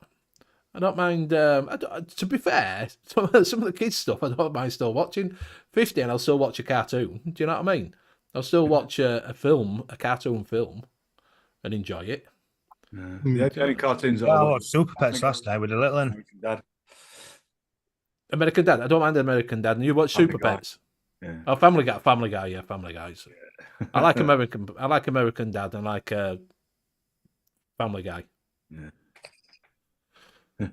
I don't mind. To be fair, some of the kids' stuff I don't mind still watching. 50, and I'll still watch a cartoon. Do you know what I mean? I'll still watch a film, a cartoon film, and enjoy it. Yeah. Mm. The only cartoons that I I watched watch. Super Pets last night with the little one. American Dad. American Dad. I don't mind American Dad. And you watch Family Super Guy. Pets. Yeah. Oh, Family Guy. Family Guy. Yeah, Family Guys. I like American. I like American Dad. And like Family Guy. Yeah. Yeah,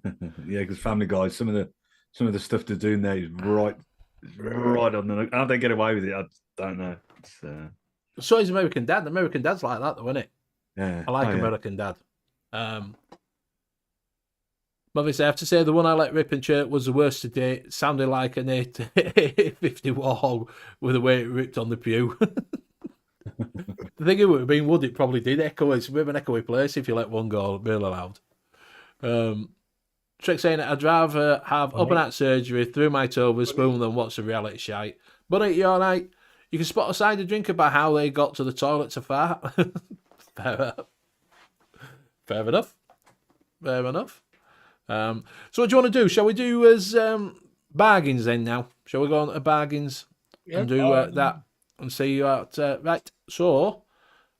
because Family Guy, some of the stuff they're doing there is right on the. How they get away with it, I don't know. It's, So is American Dad. American Dad's like that, though, isn't it? yeah, I like oh, yeah. American Dad. Obviously, I have to say the one I let rip and chirp was the worst to date. It sounded like an 850 Warhol with the way it ripped on the pew. The thing it would have been, would it probably did echo? It's a bit of an echoey place if you let one go real loud. Trick saying I'd rather have open heart surgery through my toe with a spoon than watch the reality shite. But you all right? You can spot a cider drinker by how they got to the toilet to fart. Fair enough. Fair enough. So what do you want to do? Shall we do as bargains then now? Shall we go on to bargains and do that and see you out? Right, so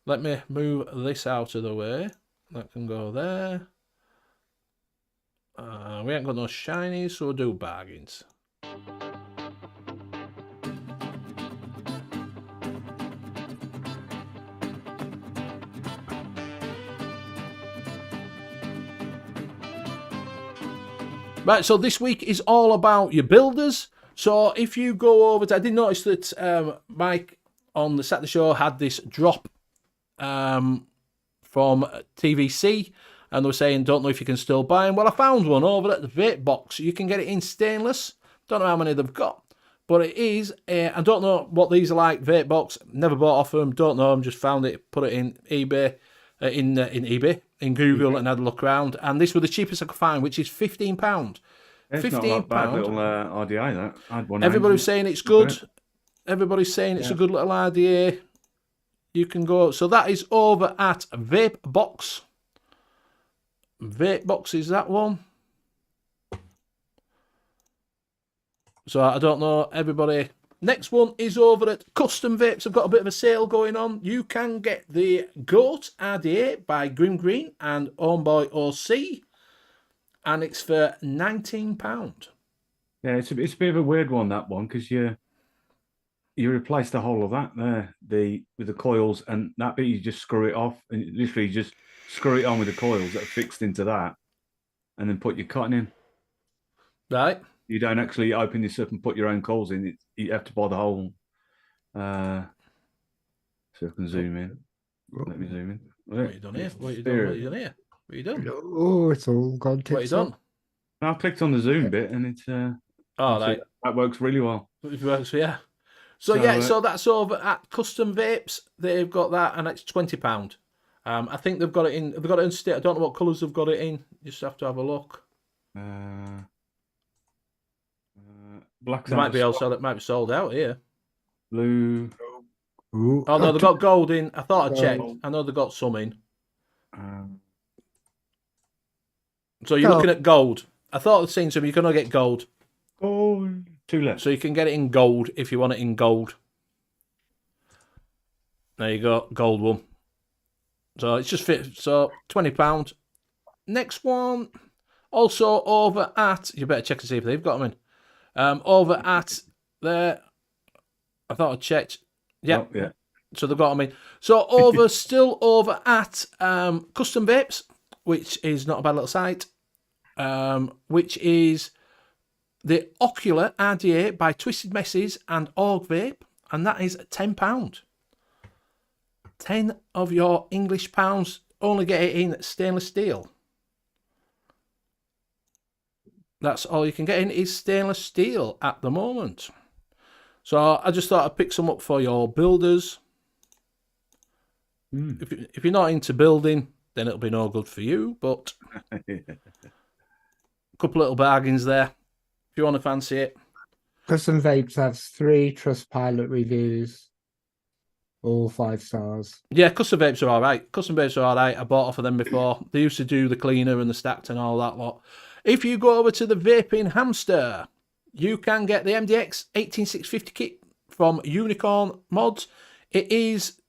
let me move this out of the way. That can go there. We ain't got no shinies, so we'll do bargains. Right, so this week is all about your builders. So if you go over to, I did notice that Mike on the Saturday show had this drop from TVC, and they were saying, don't know if you can still buy them. Well, I found one over at the Vape Box. You can get it in stainless. Don't know how many they've got, but it is. I don't know what these are like. Vape Box. Never bought off them. Don't know them. Just found it. Put it in eBay. In eBay, in Google, and had a look around. And this was the cheapest I could find, which is £15. It's not a bad little RDA. That I had one. Everybody's saying it's good. Everybody's saying it's a good little RDA. You can go. So that is over at Vape Box. Vape Box is that one. So I don't know. Everybody. Next one is over at Custom Vapes. I've got a bit of a sale going on. You can get the Goat RDA by Grim Green and Homeboy OC, and it's for £19. Yeah, it's a bit of a weird one, that one, because you replace the whole of that there, with the coils, and that bit you just screw it off, and literally just screw it on with the coils that are fixed into that, and then put your cotton in. Right. You don't actually open this up and put your own coils in. You have to buy the whole. So I can zoom in. Let me zoom in. What have you done here? What have you done? What have you done here? What have you done? Oh, it's all gone What have you tits up. done? I clicked on the zoom bit, and it's. Right. That works really well. It works, yeah. So that's over at Custom Vapes. They've got that, and it's £20. I think they've got it in. They've got it in state. I don't know what colours they've got it in. You just have to have a look. Black. It might be also. It might be sold out here. Blue. Ooh, Oh no, they've got gold in. I thought I Gold. checked. I know they've got some in. Um, So you're looking at gold. I thought I'd seen some. You can only get gold. gold. Two left. So you can get it in gold if you want it in gold. There you go, gold one. So it's just fit. So £20. Next one, also over at. You better check to see if they've got them in. Over at there. I thought I checked. Yeah. Oh, yeah. So they've got them in. So still over at Custom Vapes, which is not a bad little site. Which is the Ocular RDA by Twisted Messes and Org Vape, and that is £10. 10 of your English pounds. Only get it in stainless steel. That's all you can get in is stainless steel at the moment. So I just thought I'd pick some up for your builders. Mm. If you're not into building, then it'll be no good for you. But a couple little bargains there. If you want to fancy it. Custom Vapes has 3 Trustpilot reviews, all 5 stars. Yeah, custom vapes are all right. Custom vapes are all right. I bought off of them before. They used to do the cleaner and the stacked and all that lot. If you go over to the Vaping Hamster, you can get the MDX 18650 kit from Unicorn Mods. It is,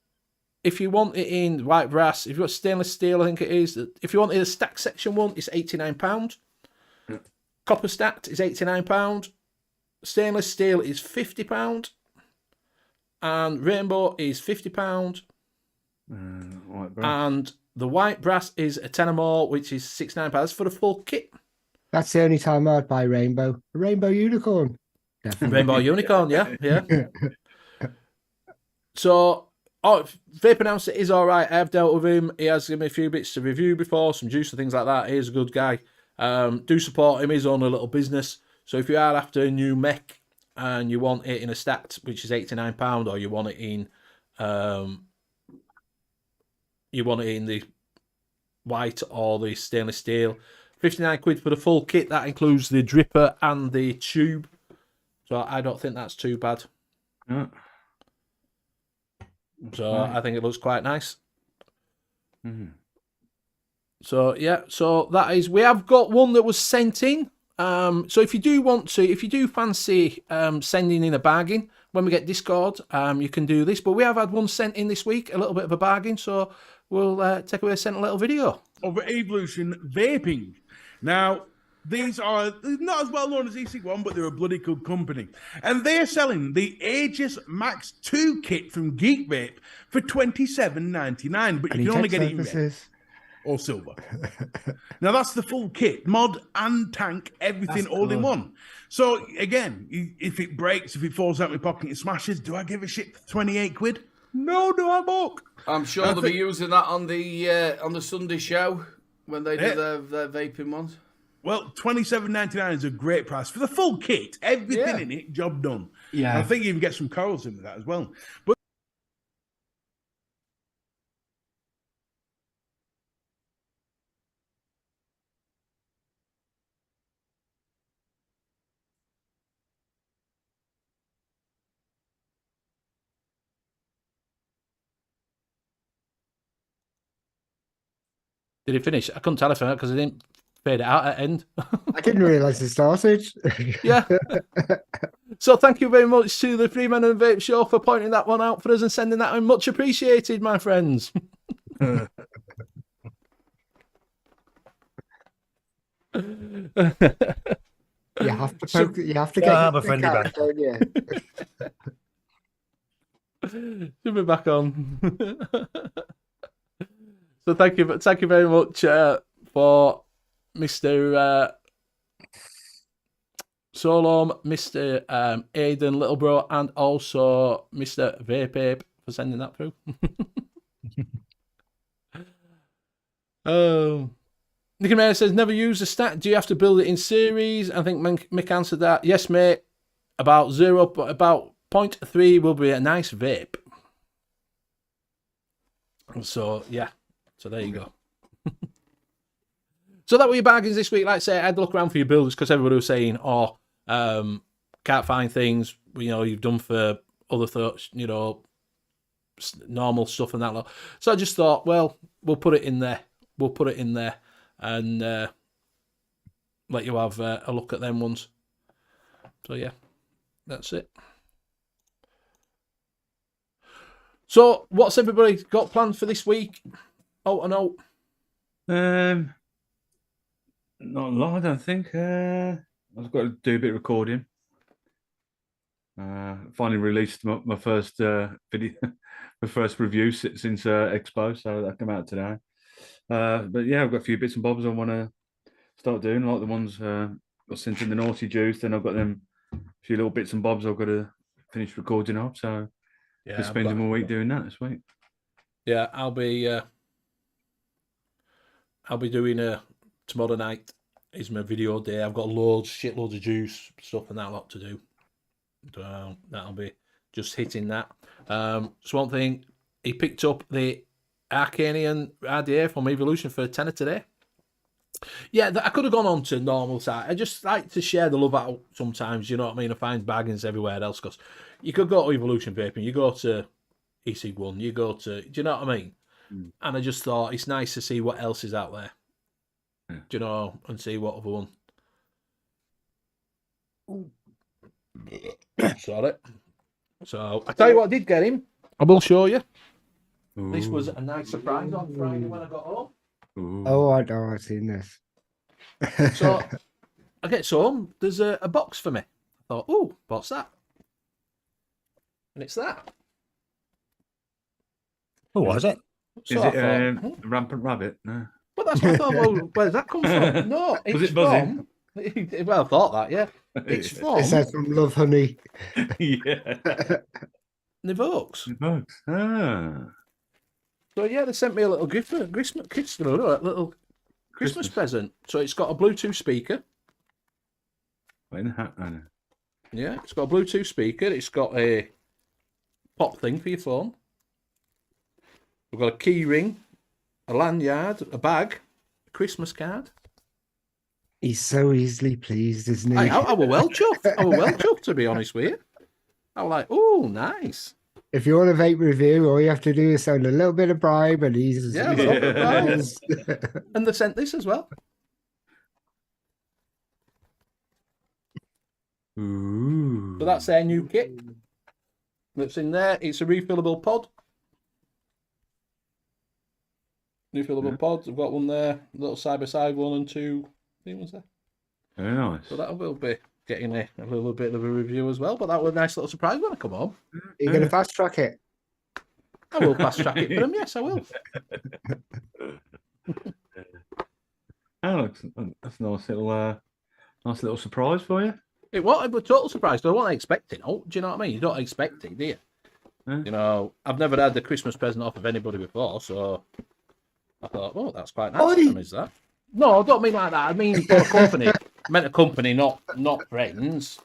if you want it in white brass, if you've got stainless steel, I think it is. If you want it in a stacked section one, it's £89. Copper stacked is £89. Stainless steel is £50. And rainbow is £50. White brass. And the white brass is a tenner more, which is £69 for the full kit. That's the only time I'd buy Rainbow. A Rainbow Unicorn. Definitely. Rainbow Unicorn, yeah. So, Vape Announcer is all right. I have dealt with him. He has given me a few bits to review before, some juice and things like that. He's a good guy. Do support him. He's on a little business. So if you are after a new mech and you want it in a stacked, which is £89, or you want it in the white or the stainless steel, 59 quid for the full kit. That includes the dripper and the tube. So I don't think that's too bad. Yeah. So I think it looks quite nice. Mhm. So yeah, so that is, we have got one that was sent in. So if you do fancy sending in a bargain when we get Discord, you can do this. But we have had one sent in this week, a little bit of a bargain. So we'll take away, send a little video. Of Evolution Vaping. Now, these are not as well known as EC1, but they're a bloody good company. And they're selling the Aegis Max 2 kit from Geek Vape for $27.99. But you can only get it in red or silver. Now, that's the full kit. Mod and tank, everything all in one. So, again, if it breaks, if it falls out of my pocket and smashes, do I give a shit for 28 quid? No, do I, Buck? I'm sure they'll be using that on the Sunday show when they do their vaping ones. Well, $27.99 is a great price for the full kit. Everything in it, job done. Yeah. I think you even get some corals in with that as well. But Did he finish? I couldn't tell if I because I didn't fade it out at end. I didn't realise it started. Yeah. So thank you very much to the Three Men and Vape Show for pointing that one out for us and sending that in. Much appreciated, my friends. You have to poke. You have to get have your a friendly stick out, back. don't you? Should be back on. So thank you very much for Mr. Solom, Mr. Aiden Littlebro, and also Mr. VAPES for sending that through. Nicky Mayer says, never use a stack. Do you have to build it in series? I think Mick answered that. Yes, mate. About 0.3 will be a nice vape. So, yeah. So there you go. So that were your bargains this week. Like I say, I had to look around for your builders because everybody was saying, can't find things, you've done for other thoughts, normal stuff and that lot. So I just thought, well, we'll put it in there. And let you have a look at them ones. So yeah, that's it. So what's everybody got planned for this week? Oh, and oh. Not a lot, I don't think. I've got to do a bit of recording. Finally released my first video, my first review since Expo, so that came out today. But yeah, I've got a few bits and bobs I want to start doing, like the ones I sent in the Naughty Juice. Then I've got them a few little bits and bobs I've got to finish recording up. So Yeah, just spending my week doing that this week. Yeah, I'll be doing tomorrow night is my video day. I've got shitloads of juice stuff and that lot to do. So that'll be just hitting that. Swamp Thing, he picked up the Arcanian RDA from Evolution for a tenner today. Yeah, I could have gone on to normal site. I just like to share the love out sometimes, you know what I mean? I find bargains everywhere else because you could go to Evolution Vaping, you go to EC1, you go to, do you know what I mean? And I just thought it's nice to see what else is out there, do you know, and see what other one. Sorry. So I tell you what I did get him. I will show you. This was a nice surprise on Friday when I got home. Oh, I know, I've seen this. So I get home, there's a box for me. I thought, oh, what's that? And it's that. Who was it? Is So I it thought, Rampant Rabbit? No. But that's what I thought, well, where does that come from? No, it's Was it buzzing? from... Well, I thought that, yeah. It's from It says from Love Honey. Yeah. N.U.V.S. Bugs. Ah. So yeah, they sent me a little gift, a little Christmas present. So it's got a Bluetooth speaker. Wait in the hat, I know. Yeah, it's got a Bluetooth speaker. It's got a pop thing for your phone. We've got a key ring, a lanyard, a bag, a Christmas card. He's so easily pleased, isn't he? I were well chuffed. I were well chuffed, to be honest with you. I was like, oh, nice. If you want a vape review, all you have to do is send a little bit of bribe, and he's Yeah, and they sent this as well. Ooh. So that's their new kit. That's in there. It's a refillable pod. Refillable pods. I've got one there. A little side by side one and two. Ones there. Very nice. So that will be getting a little bit of a review as well. But that was a nice little surprise when I come home. Are you going to fast track it? I will fast track it for them. Yes, I will. Oh, that's a nice little surprise for you. It was a total surprise. I wasn't expecting. Oh, do you know what I mean? You don't expect it, do you? Yeah. You know, I've never had the Christmas present off of anybody before, so I thought, oh, that's quite nice. Is that? No, I don't mean like that. I mean for a company. I meant a company, not friends.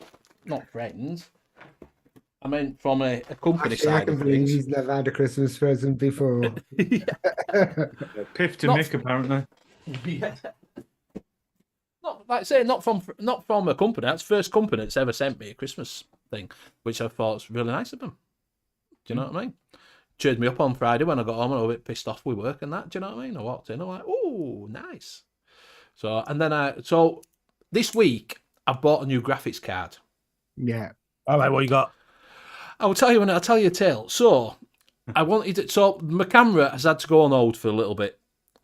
Not friends. I meant from a company Actually, I side can of believe things. he's never had a Christmas present before. Piff to Not Mick, apparently. Yeah. Not like I say, not from a company. That's the first company that's ever sent me a Christmas thing, which I thought was really nice of them. Do you know what I mean? Cheered me up on Friday when I got home and I was a bit pissed off with work and that. Do you know what I mean? I walked in, I'm like, oh, nice. So and then so this week I've bought a new graphics card. Yeah. All right, what you got? I will tell you when I'll tell you a tale. So I wanted it. So my camera has had to go on hold for a little bit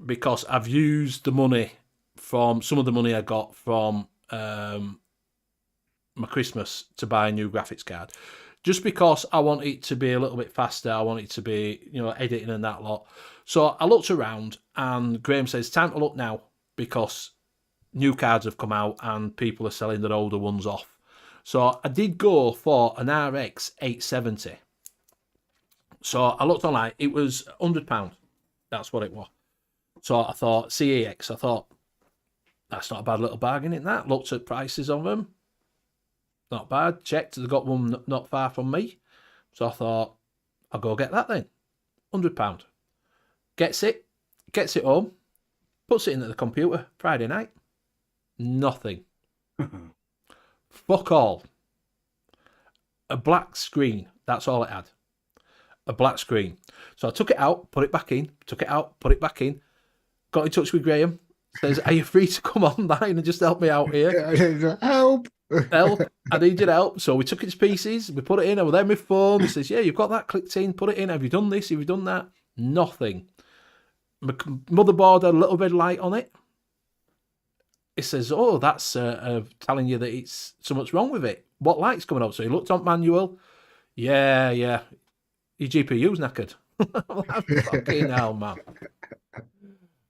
because I've used the money from some of the money I got from my Christmas to buy a new graphics card. Just because I want it to be a little bit faster, I want it to be, you know, editing and that lot. So I looked around and Graham says, time to look now because new cards have come out and people are selling their older ones off. So I did go for an RX 870. So I looked online, it was £100. That's what it was. So I thought, CEX, I thought, that's not a bad little bargain in that. Looked at prices of them. Not bad. Checked, they got one not far from me. So I thought, I'll go get that then. £100. Gets it home, puts it into the computer Friday night. Nothing. Fuck all. A black screen. That's all it had. A black screen. So I took it out, put it back in, took it out, put it back in, got in touch with Graham, says, are you free to come online and just help me out here? Help! Help, I need your help. So we took it to pieces, we put it in, I was there on my phone, he says, yeah, you've got that clicked in, put it in, have you done this, have you done that? Nothing. My motherboard had a little red light on it. It says, oh, that's telling you that it's something's wrong with it. What light's coming up? So he looked on manual. Yeah, your GPU's knackered. I'm like, fucking hell, man.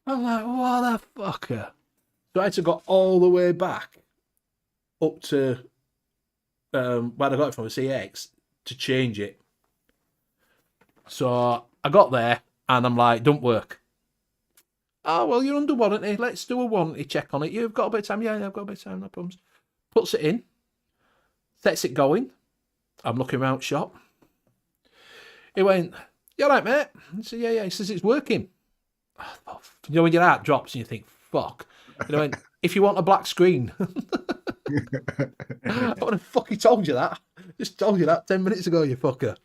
I'm like, what the fucker? So I had to go all the way back up to where I got it from, a CX, to change it. So I got there and I'm like, don't work. Oh, well, you're under warranty. Let's do a warranty check on it. You've got a bit of time. Yeah, I've got a bit of time. No problems. Puts it in. Sets it going. I'm looking around shop. He went, "You all right, mate?" I said, "Yeah." He says, "It's working." Oh, you know when your heart drops and you think, "Fuck." And I went, "If you want a black screen." I would have fucking told you that. Just told you that 10 minutes ago, you fucker.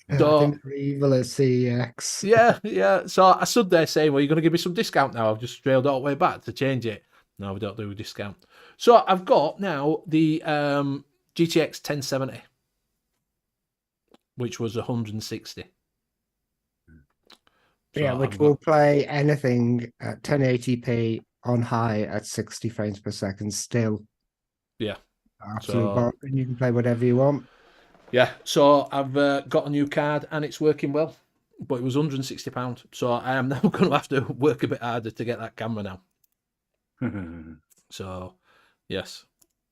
I So, think they're evil at CEX. yeah. So I stood there saying, "Well, you're going to give me some discount now." I've just trailed all the way back to change it. No, we don't do a discount. So I've got now the GTX 1070, which was 160. Yeah, So which I've will got- play anything at 1080p on high at 60 frames per second still. Yeah. Absolute So- bargain. You can play whatever you want. Yeah, so I've got a new card and it's working well, but it was £160. So I am now going to have to work a bit harder to get that camera now. So, yes.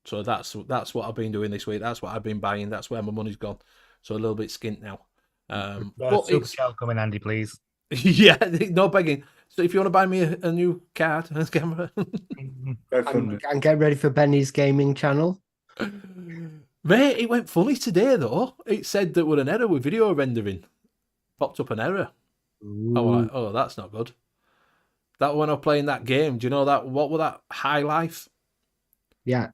So that's what I've been doing this week. That's what I've been buying. That's where my money's gone. So a little bit skint now. But Super it's chat come in handy, please. yeah, no begging. So if you want to buy me a new card and a camera, Go for it. And get ready for Benny's gaming channel. mate, it went funny today though. It said there was an error with video rendering. Popped up an error. I was like, oh, that's not good. That when I was playing that game, do you know that what was that High Life? Yeah.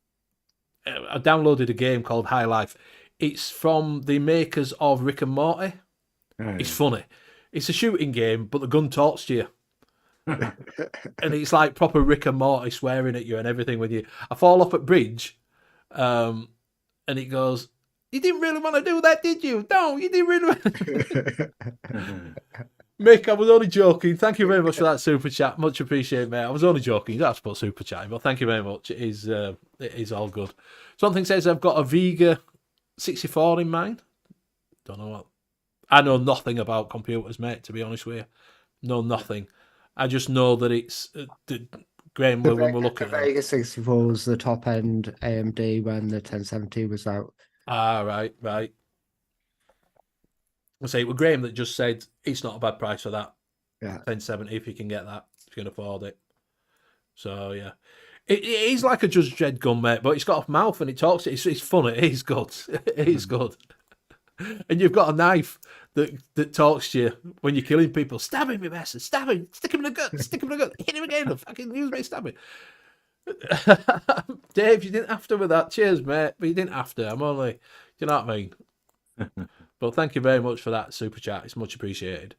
I downloaded a game called High Life. It's from the makers of Rick and Morty. It's funny. It's a shooting game, but the gun talks to you. And it's like proper Rick and Morty swearing at you and everything with you. I fall off at bridge, and it goes, "You didn't really want to do that, did you? No, you didn't really want to." Mick, I was only joking. Thank you very much for that super chat. Much appreciated, mate. I was only joking. You don't have to put super chat in, but thank you very much. It is all good. Something says I've got a Vega 64 in mind. Don't know what. I know nothing about computers, mate, to be honest with you. Know nothing. I just know that it's Graham, when we're looking the at it. Vega 64 was the top end AMD when the 1070 was out. Ah, right. I say it was Graham that just said it's not a bad price for that. Yeah. 1070 if you can get that, if you can afford it. So yeah. It is like a Judge Dredd gun, mate, but it's got a mouth and it talks. It's funny. It is good. It is good. And you've got a knife that talks to you when you're killing people. Stab him, you bastard. Stab him. Stick him in the gut. Stick him in the gut. Hit him again. Fucking use me. Stab him. Dave, you didn't have to with that. Cheers, mate. But you didn't have to. I'm only, you know what I mean? But thank you very much for that super chat. It's much appreciated.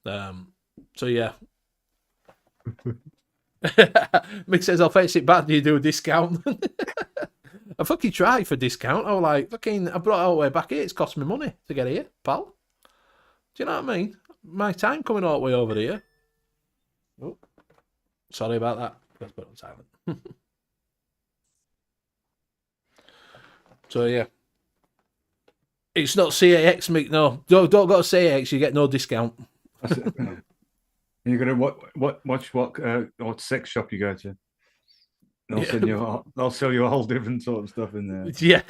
So yeah. Mick says, "I'll face it back. Do you do a discount?" I fucking tried for discount. I was like, fucking, I brought it all the way back here. It's cost me money to get here, pal. Do you know what I mean? My time coming all the way over here. Oh, sorry about that. Let's put it on silent. So yeah. It's not CAX, Mick. No, don't go to CAX. You get no discount. That's it. You're gonna watch what sex shop you go to. They'll sell you a whole different sort of stuff in there. Yeah.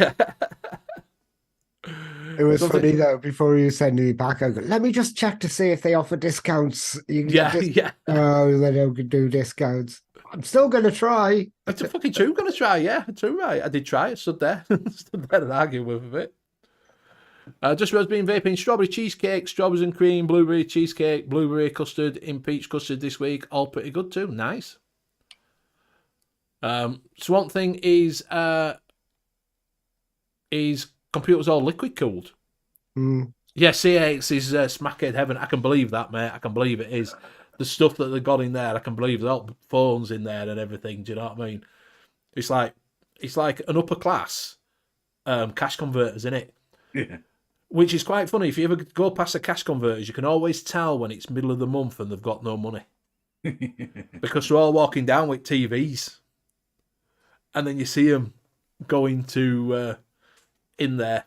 It was Something- funny though, before you send me back, I go, let me just check to see if they offer discounts. You can get Yeah. Oh, they don't do discounts. I'm still going to try. It's a fucking true gonna try, yeah. True, right. I did try it, stood there. Stood there and argued with a bit. Just Rose being vaping strawberry cheesecake, strawberries and cream, blueberry cheesecake, blueberry custard in peach custard this week. All pretty good too. Nice. Swamp Thing is computers all liquid cooled. Yeah, CX is smackhead heaven. I can believe that, mate. I can believe it is. The stuff that they got in there, I can believe the phones in there and everything. Do you know what I mean? It's like an upper class cash converters, in it. Yeah. Which is quite funny. If you ever go past the cash converters, you can always tell when it's middle of the month and they've got no money. Because they're all walking down with TVs. And then you see them going to in there.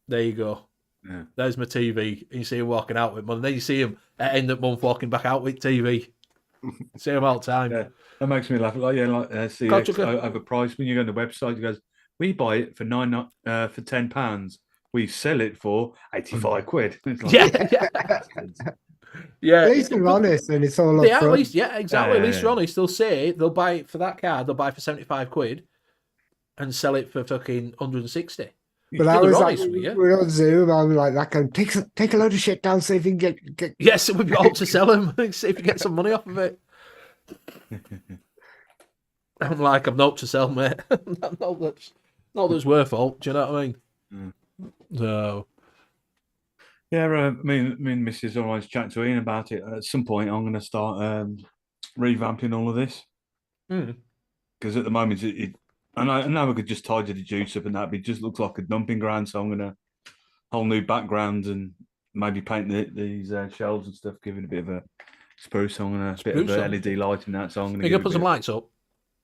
There you go. Yeah. There's my TV. And you see him walking out with money. And then you see him at end of month walking back out with TV. See him all the time. Yeah, that makes me laugh. CX overpriced. When you go on the website, it goes, "We buy it for £10. We sell it for 85 quid." It's like, Yeah. Yeah. At least they're honest and it's all They up are, at front. least, yeah, exactly. Yeah, At least yeah. they're honest. They'll say they'll buy it for that card, they'll buy it for 75 quid and sell it for fucking 160. But I They're was like, honest with you. we're on Zoom. I was like, that going, take a load of shit down, see if you can get. Yes, we've got to sell them. See if you get some money off of it. I'm like, I've not to sell, mate. not that's worth all. Do you know what I mean? So, Yeah, me and Mrs. always chat to Ian about it. At some point, I'm going to start revamping all of this because at the moment, I know I could just tidy the juice up and that, but it just looks like a dumping ground. So I'm going to whole new background and maybe paint these shelves and stuff, give it a bit of a spruce. I'm going to bit of a LED light in that. So I'm going to you can put some lights up.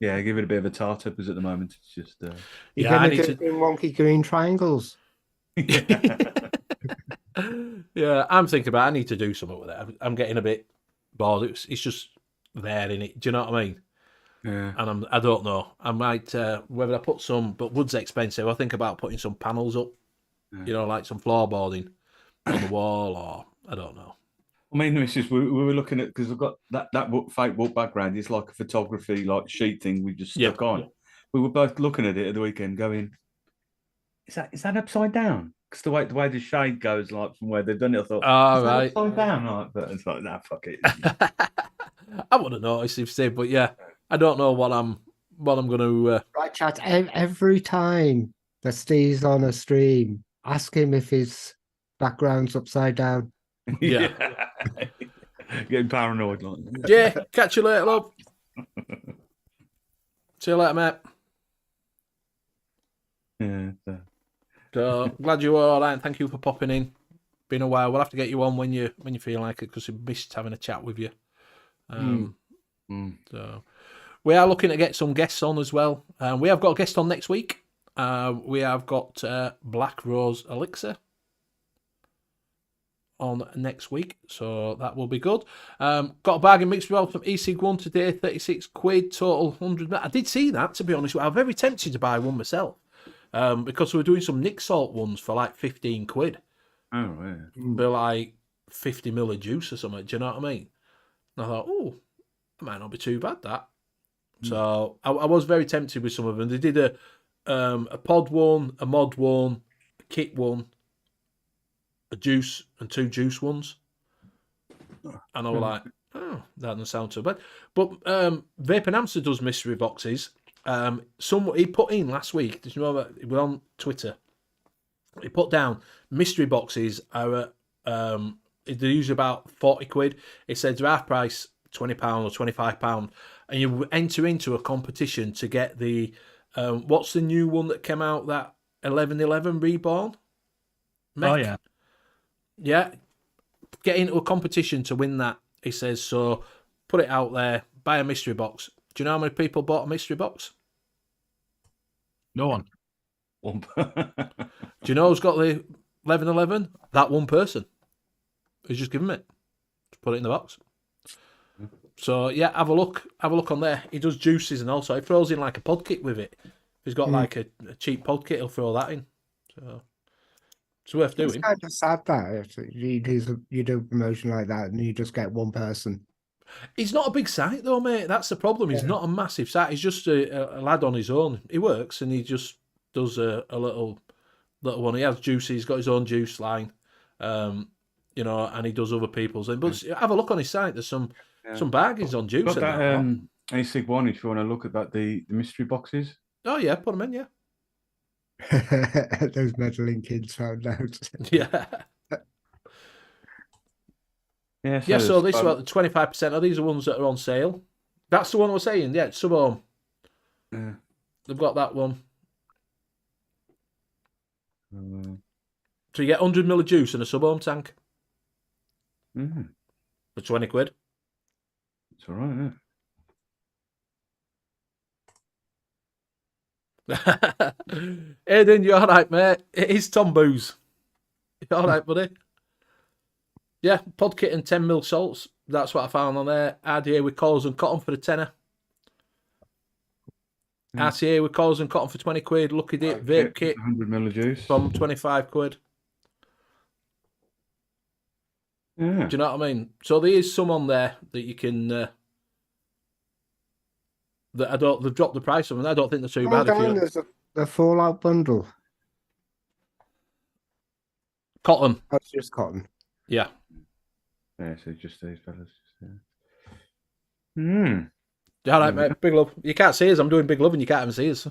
Yeah, give it a bit of a tart up, because at the moment it's just. You're Yeah, I going need to do wonky green triangles. Yeah, I'm thinking about. I need to do something with it. I'm getting a bit bored. It's just there in it. Do you know what I mean? Yeah. And I don't know. I might whether I put some, but wood's expensive. I think about putting some panels up. Yeah. You know, like some floorboarding on the wall, or I don't know. I mean, Mrs. We were looking at, because I've got that fake wood background. It's like a photography like sheet thing we just stuck on. We were both looking at it at the weekend, going, "Is that upside down?" Because the way the shade goes, like from where they've done it, I thought, "Is that upside down?" Like, but it's like, nah, fuck it. I wouldn't notice if said, but yeah, I don't know what I'm going to. Right, chat. Every time that Steve's on a stream, ask him if his background's upside down. Yeah. Getting paranoid, like. Yeah, catch you later, love. See you later, mate. Yeah. So glad you were all right, and thank you for popping in. Been a while. We'll have to get you on when you feel like it, because we missed having a chat with you. So we are looking to get some guests on as well. We have got a guest on next week. We have got Black Rose Elixir on next week, so that will be good. Got a bargain mixed well from E-Cig1 today, 36 quid, total 100. I did see that, to be honest. I'm very tempted to buy one myself, because we're doing some Nick Salt ones for like 15 quid. Oh, yeah. They're like 50 ml of juice or something, do you know what I mean? And I thought, oh, that might not be too bad, that. So I was very tempted with some of them. They did a pod one, a mod one, a kit one, a juice, and 2 juice ones. And I was like, oh, that doesn't sound too bad. But Vaping Hamster does mystery boxes. He put in last week, did you know that? It was on Twitter. He put down mystery boxes are they're usually about 40 quid. It said they're half price, £20 or £25, and you enter into a competition to get the what's the new one that came out, that 1111 Reborn? Mech? Oh, yeah. Yeah, get into a competition to win that. He says, so put it out there, buy a mystery box. Do you know how many people bought a mystery box? No one. Do you know who's got the 1111? That one person. He's just given it. Just put it in the box. So yeah, have a look on there. He does juices, and also he throws in like a pod kit with it. If he's got like a cheap pod kit, he'll throw that in. So it's worth doing. It's kind of sad that if you do a promotion like that and you just get one person. He's not a big site though, mate. That's the problem. He's not a massive site. He's just a lad on his own. He works and he just does a little one. He has juices. He's got his own juice line, and he does other people's. But have a look on his site. There's some bargains on juice. Got that A-Cig1 if you want to look at that, the mystery boxes. Oh yeah, put them in, yeah. Those meddling kids found out. Yeah. Yeah, So this is what the 25% of these are ones that are on sale. That's the one I was saying. Yeah, sub-home. Yeah. They've got that one. So you get 100 ml of juice in a sub-home tank for 20 quid. It's all right, Aidan, you all right, mate? It is Tom Booze. You all right, buddy? Yeah, pod kit and 10 ml salts. That's what I found on there. RDA with collars and cotton for a tenner. RCA with collars and cotton for 20 quid. Lucky Dip vape kit 100 ml of juice from 25 quid. Yeah. Do you know what I mean? So there is some on there that you can. That they've dropped the price of, and I don't think they're too bad. There's a Fallout bundle. Cotton. That's just cotton. Yeah. Yeah, so just these fellas. Hmm. All right, mate. Big love. You can't see us. I'm doing big love and you can't even see us.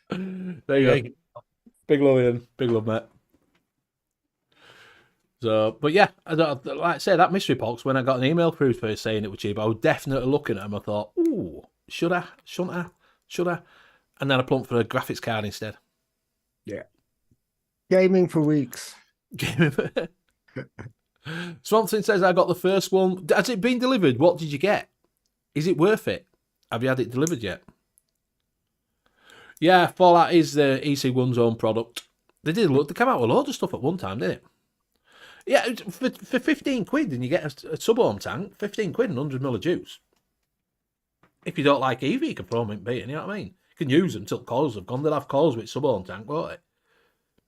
There you go. Big love, Ian. Big love, mate. So, but yeah, like I say, that mystery box, when I got an email through for saying it was cheap, I was definitely looking at them. I thought, ooh, should I? Shouldn't I? Should I? And then I plumped for a graphics card instead. Yeah. Gaming for weeks. Swampson says, I got the first one. Has it been delivered? What did you get? Is it worth it? Have you had it delivered yet? Yeah, Fallout is the EC1's own product. They came out with a load of stuff at one time, didn't it? Yeah, for 15 quid, and you get a sub-ohm tank, 15 quid and 100 ml of juice. If you don't like EV, you can throw them in beating, you know what I mean? You can use them until coils have gone. They'll have coils with sub-ohm tank, won't it?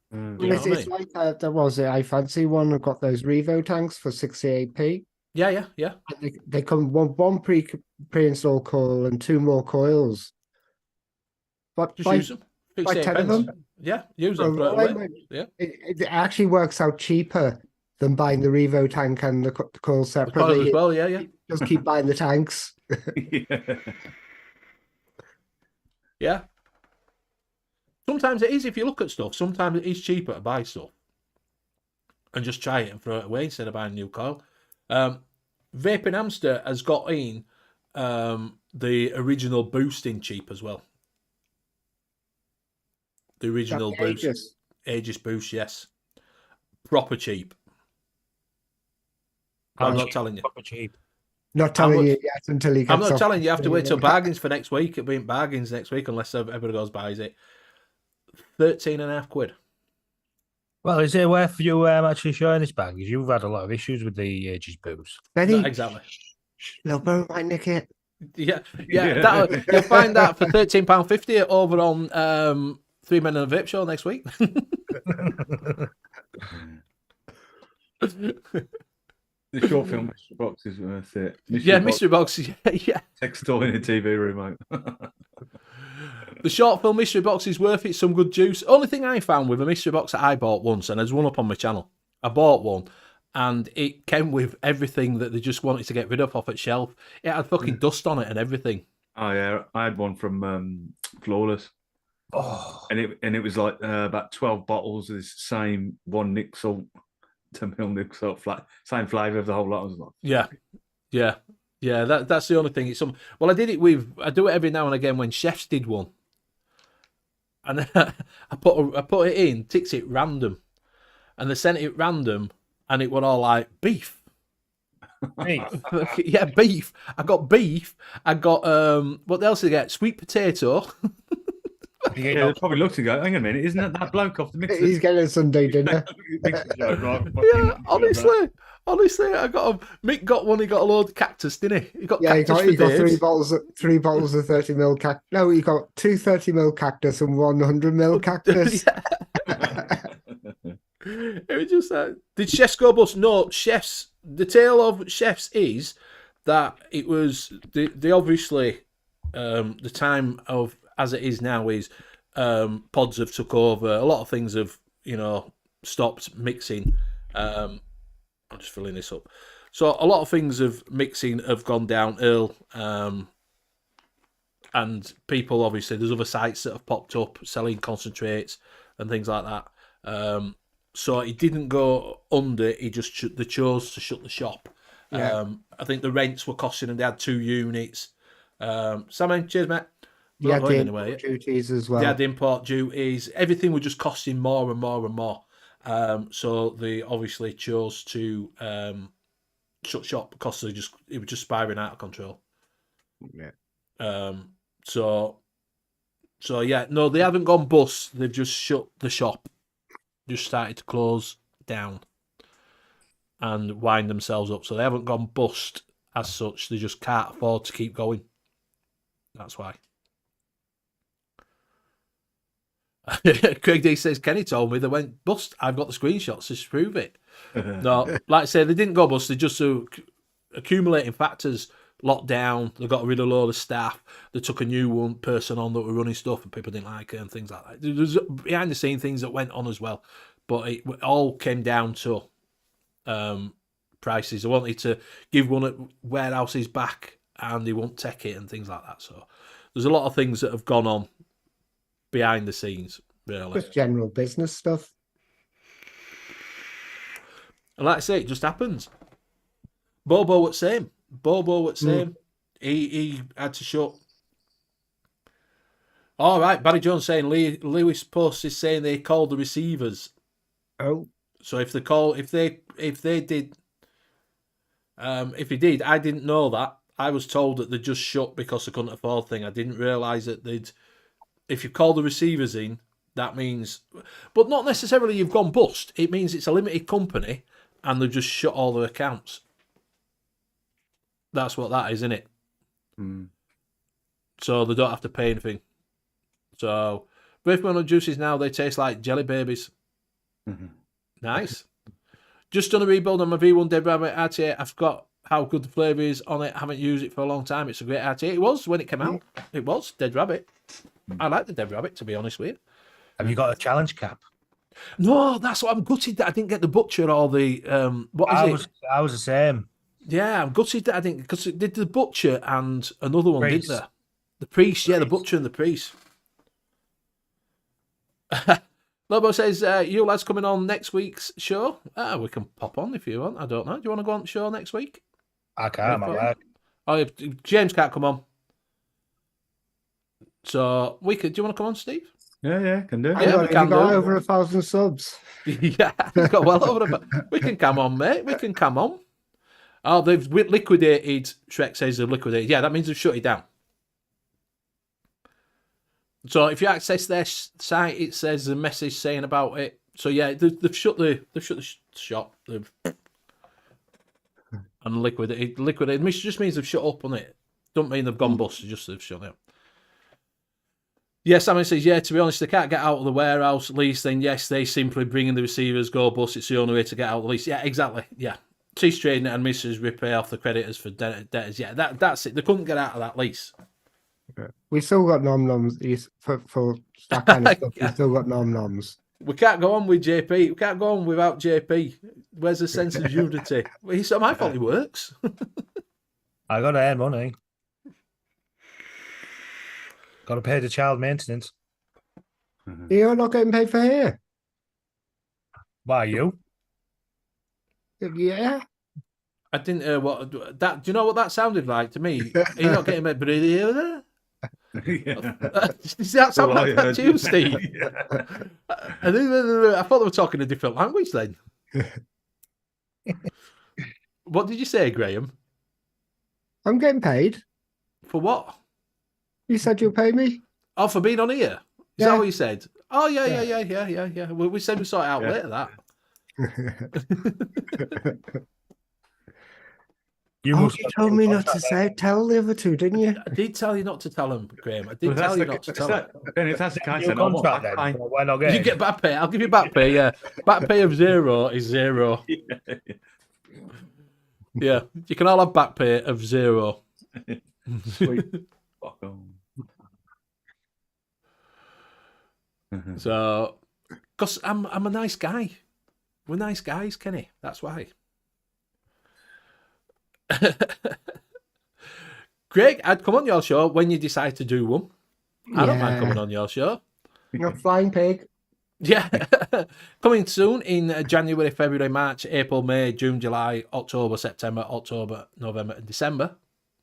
It's like there was I fancy one. I've got those Revo tanks for 68p. Yeah. And they come one pre-installed coil and 2 more coils. But Just use them. by 10 of them. Yeah, use them. Throw it away. Yeah. It actually works out cheaper than buying the Revo tank and the coil The separately. coils as well, yeah. Just keep buying the tanks. Yeah. Sometimes it is, if you look at stuff, sometimes it is cheaper to buy stuff and just try it and throw it away instead of buying a new coil. Vaping Hamster has got in the original boosting cheap as well. The original boost. Aegis boost, yes. Proper cheap. I'm not telling you. Proper cheap. Not telling you yet until you get I'm not telling you. You have to wait till bargains for next week. It'll be in bargains next week unless everybody goes buys it. 13.5 quid. Well, is it worth you actually showing this bag? Because you've had a lot of issues with the Aegis boost. Benny, Exactly. little bro might nick it. Yeah. You'll find that for £13.50 over on 3 Men in a Vape Show next week. The short film mystery box is worth it. Mystery box. Yeah. Text store in a TV remote. The short film mystery box is worth it. Some good juice. Only thing I found with a mystery box that I bought once, and there's one up on my channel. I bought one, and it came with everything that they just wanted to get rid of off its shelf. It had fucking dust on it and everything. Oh yeah, I had one from Flawless. Oh, And it was like about 12 bottles of this same 1 Nick salt, 10 mil Nick salt, same flavour of the whole lot. I was like, Yeah. That's the only thing. I do it every now and again when chefs did one, and I put it in, ticks it random, and they sent it random, and it were all like beef. Yeah, beef. I got beef. I got what else did I get? Sweet potato. yeah, they probably looked and go, hang on a minute, isn't that bloke off the mixer? He's getting a Sunday dinner. Yeah, honestly, I got him. Mick got one. He got a load of cactus, didn't he? He got cactus he got for days. 3 bottles of 30 mil cactus. No, he got 2 30 mil cactus and 100 mil cactus. It was just did chefs go bust? No, chefs. The tale of chefs is that it was the obviously the time of as it is now is pods have took over. A lot of things have stopped mixing. I'm just filling this up. So a lot of things of mixing have gone downhill. And people obviously there's other sites that have popped up selling concentrates and things like that. So it didn't go under. They chose to shut the shop. Yeah. I think the rents were costing them. They had 2 units. Sam, cheers, mate. He had the import duties as well. They had the import duties. Everything was just costing more and more and more. So they obviously chose to shut shop because it was just spiraling out of control. Yeah. So yeah, no, they haven't gone bust. They've just shut the shop. Just started to close down and wind themselves up. So they haven't gone bust as such. They just can't afford to keep going. That's why. Craig D says, Kenny told me they went bust. I've got the screenshots to prove it. No, like I say, they didn't go bust. They just accumulating factors lockdown, they got rid of a load of staff, they took a new person on that were running stuff and people didn't like it and things like that. There's behind the scene things that went on as well, but it all came down to prices. They wanted to give one at warehouses back and they won't take it and things like that. So there's a lot of things that have gone on behind the scenes, really. Just general business stuff. And like I say, it just happens. Bobo was same. He had to shut. All right, Barry Jones saying Lewis Post is saying they called the receivers. Oh, So if he did, I didn't know that. I was told that they just shut because they couldn't afford thing. I didn't realise that if you call the receivers in, that means, but not necessarily you've gone bust. It means it's a limited company and they've just shut all their accounts. That's what that is, isn't it? Mm. So they don't have to pay anything. So Braithman juices now, they taste like jelly babies. Mhm. Nice. Just done a rebuild on my V1 Dead Rabbit RTA. I forgot how good the flavour is on it. I haven't used it for a long time. It's a great RTA. It was when it came out. It was Dead Rabbit. I like the Dead Rabbit, to be honest with you. Have you got a challenge cap? No, that's what I'm gutted that I didn't get the butcher or the I was the same. Yeah, I'm gutted that I didn't, because it did the butcher and another one, Priest. didn't there? The priest, yeah, the butcher and the priest. Lobo says, you lads coming on next week's show? We can pop on if you want. I don't know. Do you want to go on the show next week? I can't. I'm at work. Oh, James can't come on. So we could. Do you want to come on, Steve? Yeah, can do. Yeah, we can got do. over 1,000 subs. Yeah, he's got well over it. We can come on, mate. We can come on. Oh, they've liquidated. Shrek says they've liquidated. Yeah, that means they've shut it down. So if you access their site, it says a message saying about it. So yeah, they've shut the shop. And liquidated. It just means they've shut up on it. Don't mean they've gone bust. It's just they've shut it. Yes, Simon says, yeah, to be honest, they can't get out of the warehouse lease, then yes, they simply bring in the receivers, go bust. It's the only way to get out of the lease. Yeah, exactly. Yeah. Cease trading it and Mrs. repay off the creditors for debtors. Yeah, that's it. They couldn't get out of that lease. We still got nom-noms for that kind of stuff. We still got nom-noms. We can't go on with JP. We can't go on without JP. Where's the sense of unity? Well, it's not my fault he works. I got to earn money. Got to pay the child maintenance. You're not getting paid for here. Why you? Yeah. I didn't hear what that. Do you know what that sounded like to me? You're not getting paid, but yeah. Does that sound like that to you, Steve? Yeah. I thought they were talking a different language then. What did you say, Graham? I'm getting paid. For what? You said you'll pay me? Oh, for being on here? Is Yeah. that what you said? Oh, yeah. We said we sort it out later, that. You Oh, must you have told been me in not to contact say. Tell the other two, didn't you? I did tell you not to tell him, Graham. I did Well, tell you not to tell him. If that's the then. case, Your then I want contract back then. pay. Why not You get get back pay. I'll give you back pay, yeah. Back pay of 0 is 0. Yeah, you can all have back pay of 0. Sweet. Fuck on. So, because I'm a nice guy. We're nice guys, Kenny. That's why. Craig, I'd come on your show when you decide to do one. I don't mind coming on your show. You're a flying pig. Yeah. Coming soon in January, February, March, April, May, June, July, October, September, October, November, and December.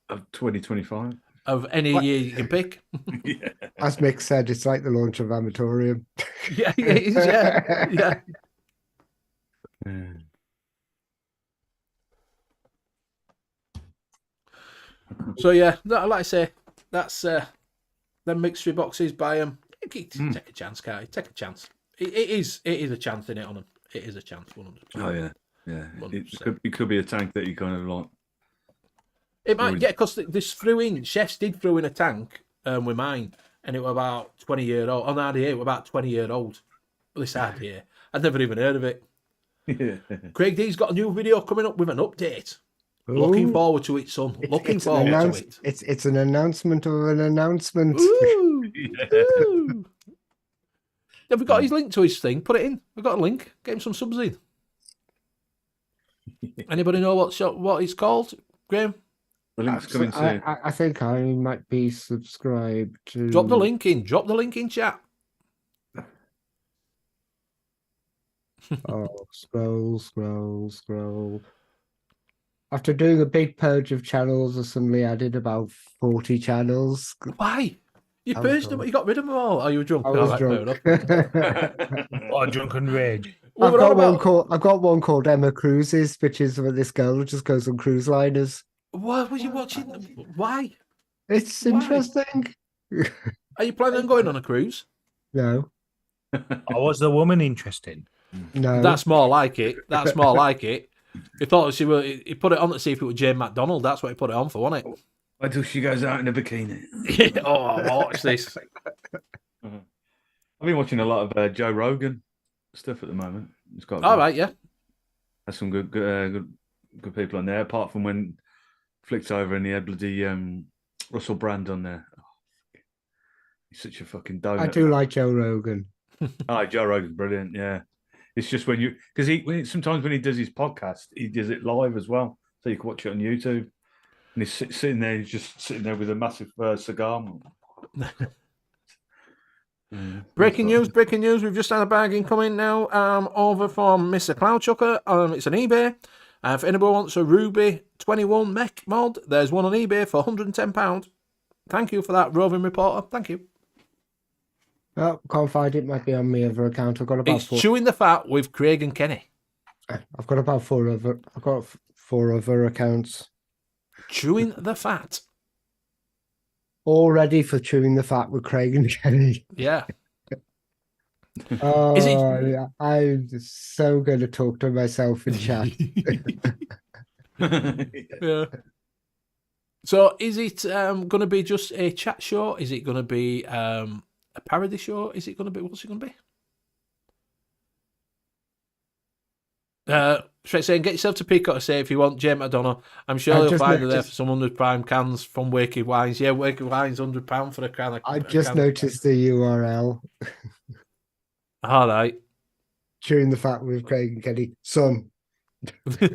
Of 2025. Of any year you can pick. Yeah. As Mick said, it's like the launch of Amatorium. Yeah, it is, yeah. Yeah. So yeah, like I say, that's them mixture boxes. Buy them. Take a chance, can't you? Take a chance. It is a chance in it on them. It is a chance. 100%. Oh yeah, yeah. 100%. It could be a tank that you kind of like. It might, yeah, because this chefs did throw in a tank with mine, and it was about 20-year old. On RDA, it was about 20-year old. This RDA, I'd never even heard of it. Yeah. Craig D's got a new video coming up with an update. Looking Ooh, forward to it, son. Looking it's an forward to announce- it. It's an announcement of an announcement. Ooh, Yeah. ooh. Have we got his link to his thing? Put it in. We've got a link. Get him some subs in. Anybody know what it's called, Graham? The link's coming soon. I think I might be subscribed to. Drop the link in. Drop the link in chat. Oh, scroll. After doing a big purge of channels, I suddenly added about 40 channels. Why? You I was purged them. drunk. You got rid of them all. Oh, you were drunk. I All was right, fair drunk. enough. What a drunken rage. Well, I've we're on got one about- called Emma Cruises, which is where this girl who just goes on cruise liners. What was you watching? Why? It's Why? interesting. Are you planning on going on a cruise? No, Was the woman interesting? no. That's more like it. That's more like it. He thought she were. He put it on to see if it was Jane McDonald. That's what he put it on for, wasn't Wait till she goes out in a bikini. it? Oh, watch this. I've been watching a lot of Joe Rogan stuff at the moment. It's got All right, yeah. There's some good people on there. Apart from when flicked over and he had bloody Russell Brand on there. Oh, he's such a fucking donut. I do like Joe Rogan. Oh, Joe Rogan's brilliant. Yeah, it's just because sometimes when he does his podcast, he does it live as well, so you can watch it on YouTube. And he's sitting there, he's just sitting there with a massive cigar. Breaking news! We've just had a bargain coming now over from Mr. Cloudchucker. It's an eBay. If anybody wants a Ruby 21 mech mod, there's one on eBay for £110. Thank you for that, roving reporter. Thank you. Oh, can't find it. Might be on my other account. I've got about It's Chewing the Fat with Craig and Kenny. I've got about four other accounts. Chewing the Fat. All ready for chewing the fat with Craig and Kenny. Yeah. Oh, Is it- yeah, I'm so going to talk to myself in chat. Yeah. So is it going to be just a chat show? Is it going to be a parody show? Is it going to be, what's it going to be? Straight saying, get yourself to Peacock to say if you want Jane McDonough. I'm sure you'll find her there for some 100 prime cans from Wakey Wines. Yeah, Wakey Wines, £100 for a can. I just noticed the URL. All right. Chewing the fat with Craig and Kenny. Son.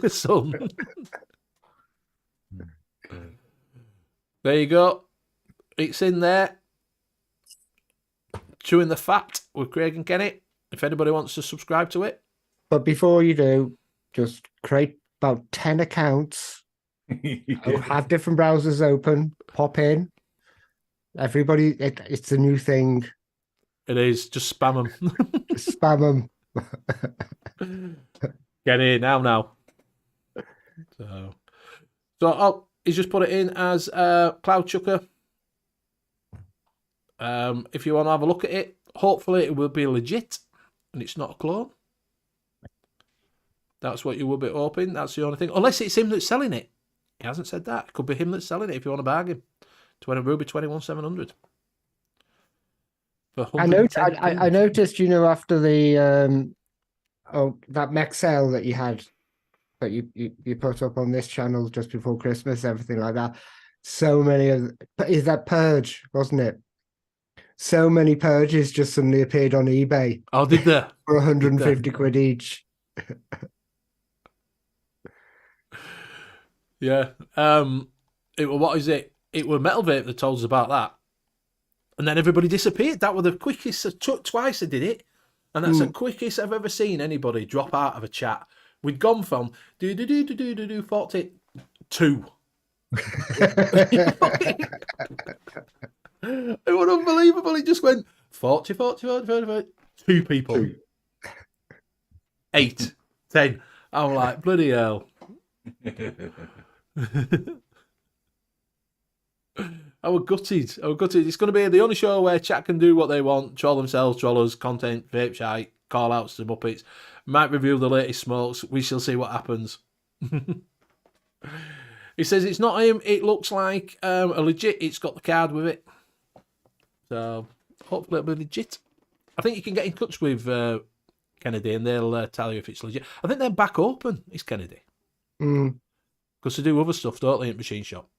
Son. There you go. It's in there. Chewing the Fat with Craig and Kenny. If anybody wants to subscribe to it. But before you do, just create about 10 accounts. Have different browsers open. Pop in. Everybody, it's a new thing. It is. Just spam them. Spam them. Get in now. So he's just put it in as Cloud Chucker. If you want to have a look at it, hopefully it will be legit and it's not a clone. That's what you will be hoping. That's the only thing. Unless it's him that's selling it. He hasn't said that. It could be him that's selling it if you want to bargain. Ruby 21700. I noticed, after the that mech sale that you had, that you put up on this channel just before Christmas, everything like that. So many is that Purge, wasn't it? So many Purges just suddenly appeared on eBay. Oh, did they? For 150 quid each. Yeah. What is it? It was Metal Vape that told us about that. And then everybody disappeared. That was the quickest. Twice I did it. And that's the quickest I've ever seen anybody drop out of a chat. We'd gone from 42. It was unbelievable. It just went 40. 2 people. 8, 10. I'm like, bloody hell. I was gutted. It's going to be the only show where chat can do what they want, troll themselves, trollers, content, vape shite, call outs to Muppets, might review the latest smokes. We shall see what happens. He says it's not him. It looks like a legit. It's got the card with it. So hopefully it'll be legit. I think you can get in touch with Kennedy and they'll tell you if it's legit. I think they're back open. Is Kennedy? Because they do other stuff, don't they, at Machine Shop?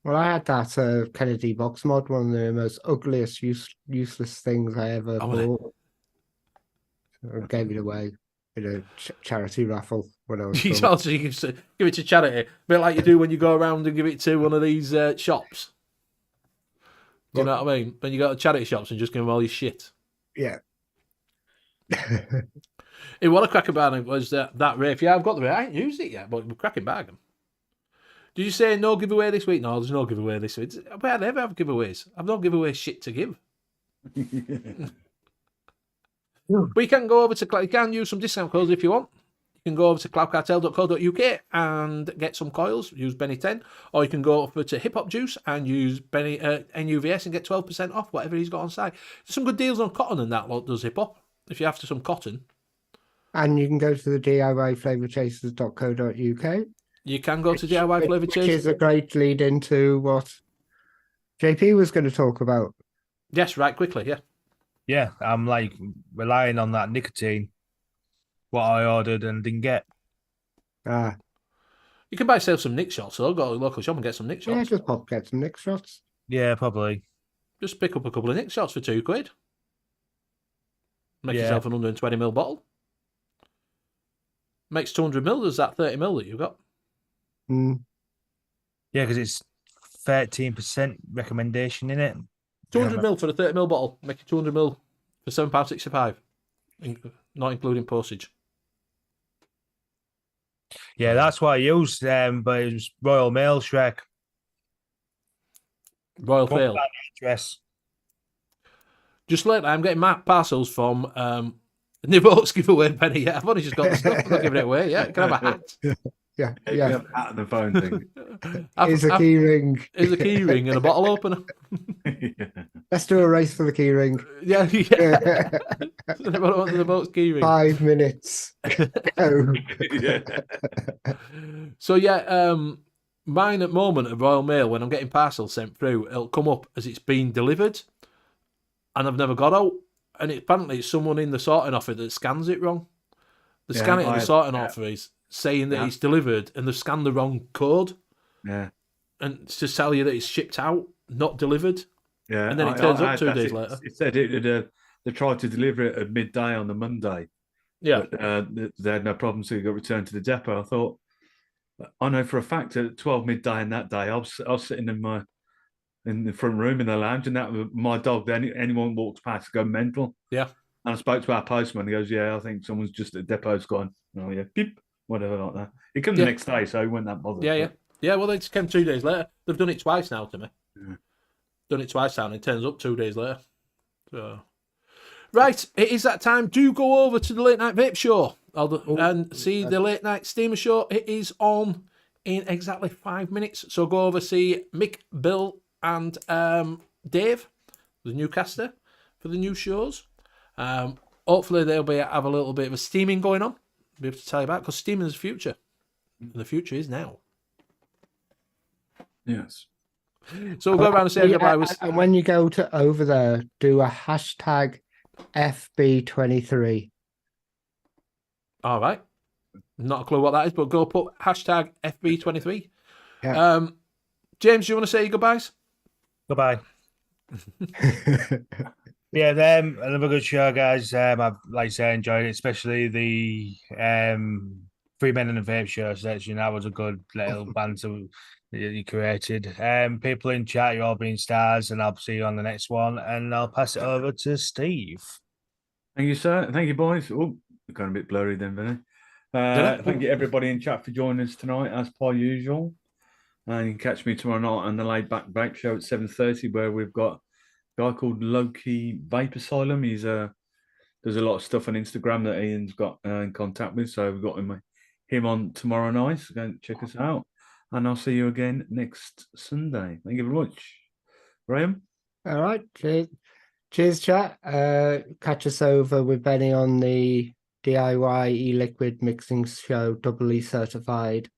Well, I had that Kennedy box mod, one of the most ugliest, useless things I ever Oh, well, bought. I gave it away in a charity raffle when I was You drunk. also give it to charity, a bit like you do when you go around and give it to one of these shops. Do you know what I mean? When you go to charity shops and just give them all your shit. Yeah. Hey, what a cracking bargain was that Rafe. Yeah, I've got the Rafe. I ain't used it yet, but we're cracking bargain. Did you say no giveaway this week? No, there's no giveaway this week. Well, I never have giveaways. I've no giveaway shit to give. We can go over to, you can use some discount codes if you want. You can go over to cloudcartel.co.uk and get some coils, use Benny10, or you can go over to Hip Hop Juice and use N.U.V.S and get 12% off whatever he's got on site. There's some good deals on cotton and that lot does Hip Hop, if you're after some cotton. And you can go to the DIYflavorchasers.co.uk. You can go to DIY Flavor Which Chasers. is a great lead into what JP was going to talk about. Yes, right, quickly, yeah. Yeah, I'm like relying on that nicotine, what I ordered and didn't get. Ah, You can buy yourself some Nick shots, though. Go to a local shop and get some Nick yeah, shots. just get some Nick shots. Yeah, probably. Just pick up a couple of Nick shots for £2. Make Yeah. yourself an 120ml bottle. Makes 200ml. There's that 30ml that you've got. Mm. Yeah, because it's 13% recommendation in it. 200ml for a 30ml bottle. Make it 200ml for £7.65, not including postage. Yeah, that's what I used, but it was Royal Mail Shrek. Royal Fail. Address. Just lately, I'm getting parcels from N.U.V.S giveaway penny. Yeah, I've only just got the stuff. I'm not giving it away. Yeah, can I have a hat? Yeah, You yeah. have out of the phone thing. Here's a key ring. Here's a key ring and a bottle opener. Yeah. Let's do a race for the key ring. Yeah, yeah. Anyone wants the boat's key ring? 5 minutes. Go. Yeah. So yeah, mine at the moment at Royal Mail, when I'm getting parcels sent through, it'll come up as it's been delivered, and I've never got out. And apparently it's someone in the sorting office that scans it wrong. The Yeah, scan it in the sorting yeah. office saying that Yeah. it's delivered, and they've scanned the wrong code, Yeah. and it's to tell you that it's shipped out, not delivered. Yeah. And then it turns up 2 that's days it. later. It said they tried to deliver it at midday on the Monday. Yeah. But they had no problem, so it got returned to the depot. I thought, I know for a fact at 12 midday in that day, I was sitting in the front room in the lounge, and that my dog. Anyone walks past, go mental. Yeah. And I spoke to our postman. He goes, "Yeah, I think someone's just at the depot's gone." Oh yeah, beep, whatever like that. It comes Yeah. the next day, so he wasn't that bothered. Yeah, yeah. Yeah, well, they just came 2 days later. They've done it twice now to me. Yeah. Done it twice now, and it turns up 2 days later. So, right, it is that time. Do go over to the Late Night Vape Show and see the Late Night Steamer Show. It is on in exactly 5 minutes. So go over, see Mick, Bill, and Dave, the new caster, for the new shows. Hopefully they'll have a little bit of a steaming going on. Be able to tell you about, because steaming is the future. And the future is now. Yes. So we'll go around and say goodbye. And when you go to over there, do a hashtag FB23. All right. Not a clue what that is, but go put hashtag FB23. Yeah. James, do you want to say your goodbyes? Goodbye. Yeah, another good show, guys. I've like I say, enjoyed it, especially the Three Men in a Vape Show section. That was a good little banter that you created. People in chat, you're all being stars, and I'll see you on the next one. And I'll pass it over to Steve. Thank you, sir. Thank you, boys. Oh, we're going a bit blurry then, Vinny. Thank you, everybody in chat, for joining us tonight, as per usual. And you can catch me tomorrow night on the Laid Back Vape Show at 7:30, where we've got a guy called Loki Vape Asylum. He's there's a lot of stuff on Instagram that Ian's got in contact with, so we've got him on tomorrow night. So go and check us out, and I'll see you again next Sunday. Thank you very much, Graham. All right. Cheers, chat. Catch us over with Benny on the DIY e-liquid mixing show, doubly certified,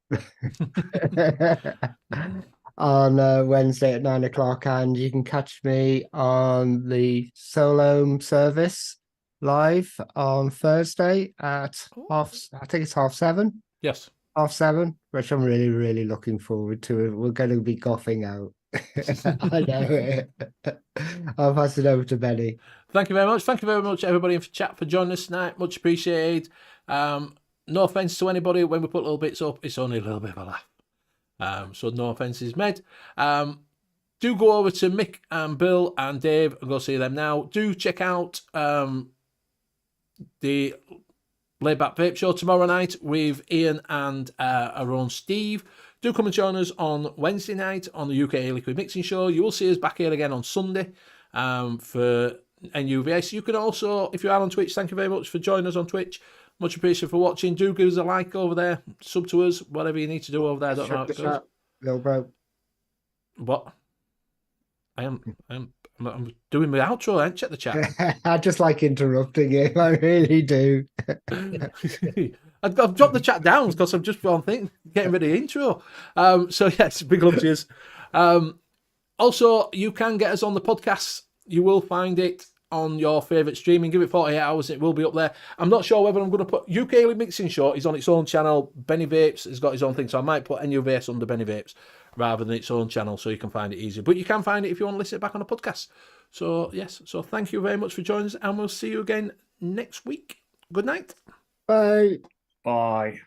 on Wednesday at 9 o'clock. And you can catch me on the Solo service live on Thursday at I think it's 7:30. Yes. 7, which I'm really, really looking forward to. We're going to be coughing out. I know it. I'll pass it over to Benny. Thank you very much. Thank you very much, everybody in the chat, for joining us tonight. Much appreciated. No offense to anybody when we put little bits up. It's only a little bit of a laugh. So no offences made. Do go over to Mick and Bill and Dave and go see them now. Do check out the Laidback Vape Show tomorrow night with Ian and our own Steve. Do come and join us on Wednesday night on the UK Liquid Mixing Show. You will see us back here again on Sunday for N.U.V.S. You can also, if you are on Twitch, thank you very much for joining us on Twitch. Much appreciated for watching. Do give us a like over there, sub to us, whatever you need to do over there. I don't know how it goes. Little bro. What? I'm doing my outro. I ain't check the chat. I just like interrupting you. I really do. I've dropped the chat down because I'm just on getting rid of the intro. So yes, big love to you. Also, you can get us on the podcast. You will find it on your favourite streaming. Give it 48 hours, it will be up there. I'm not sure whether I'm going to put UK Mixing Show is on its own channel. Benny Vapes has got his own thing, so I might put N.U.V.S under Benny Vapes rather than its own channel, so you can find it easier. But you can find it if you want to listen back on a podcast. So yes, so thank you very much for joining us, and we'll see you again next week. Good night. Bye. Bye.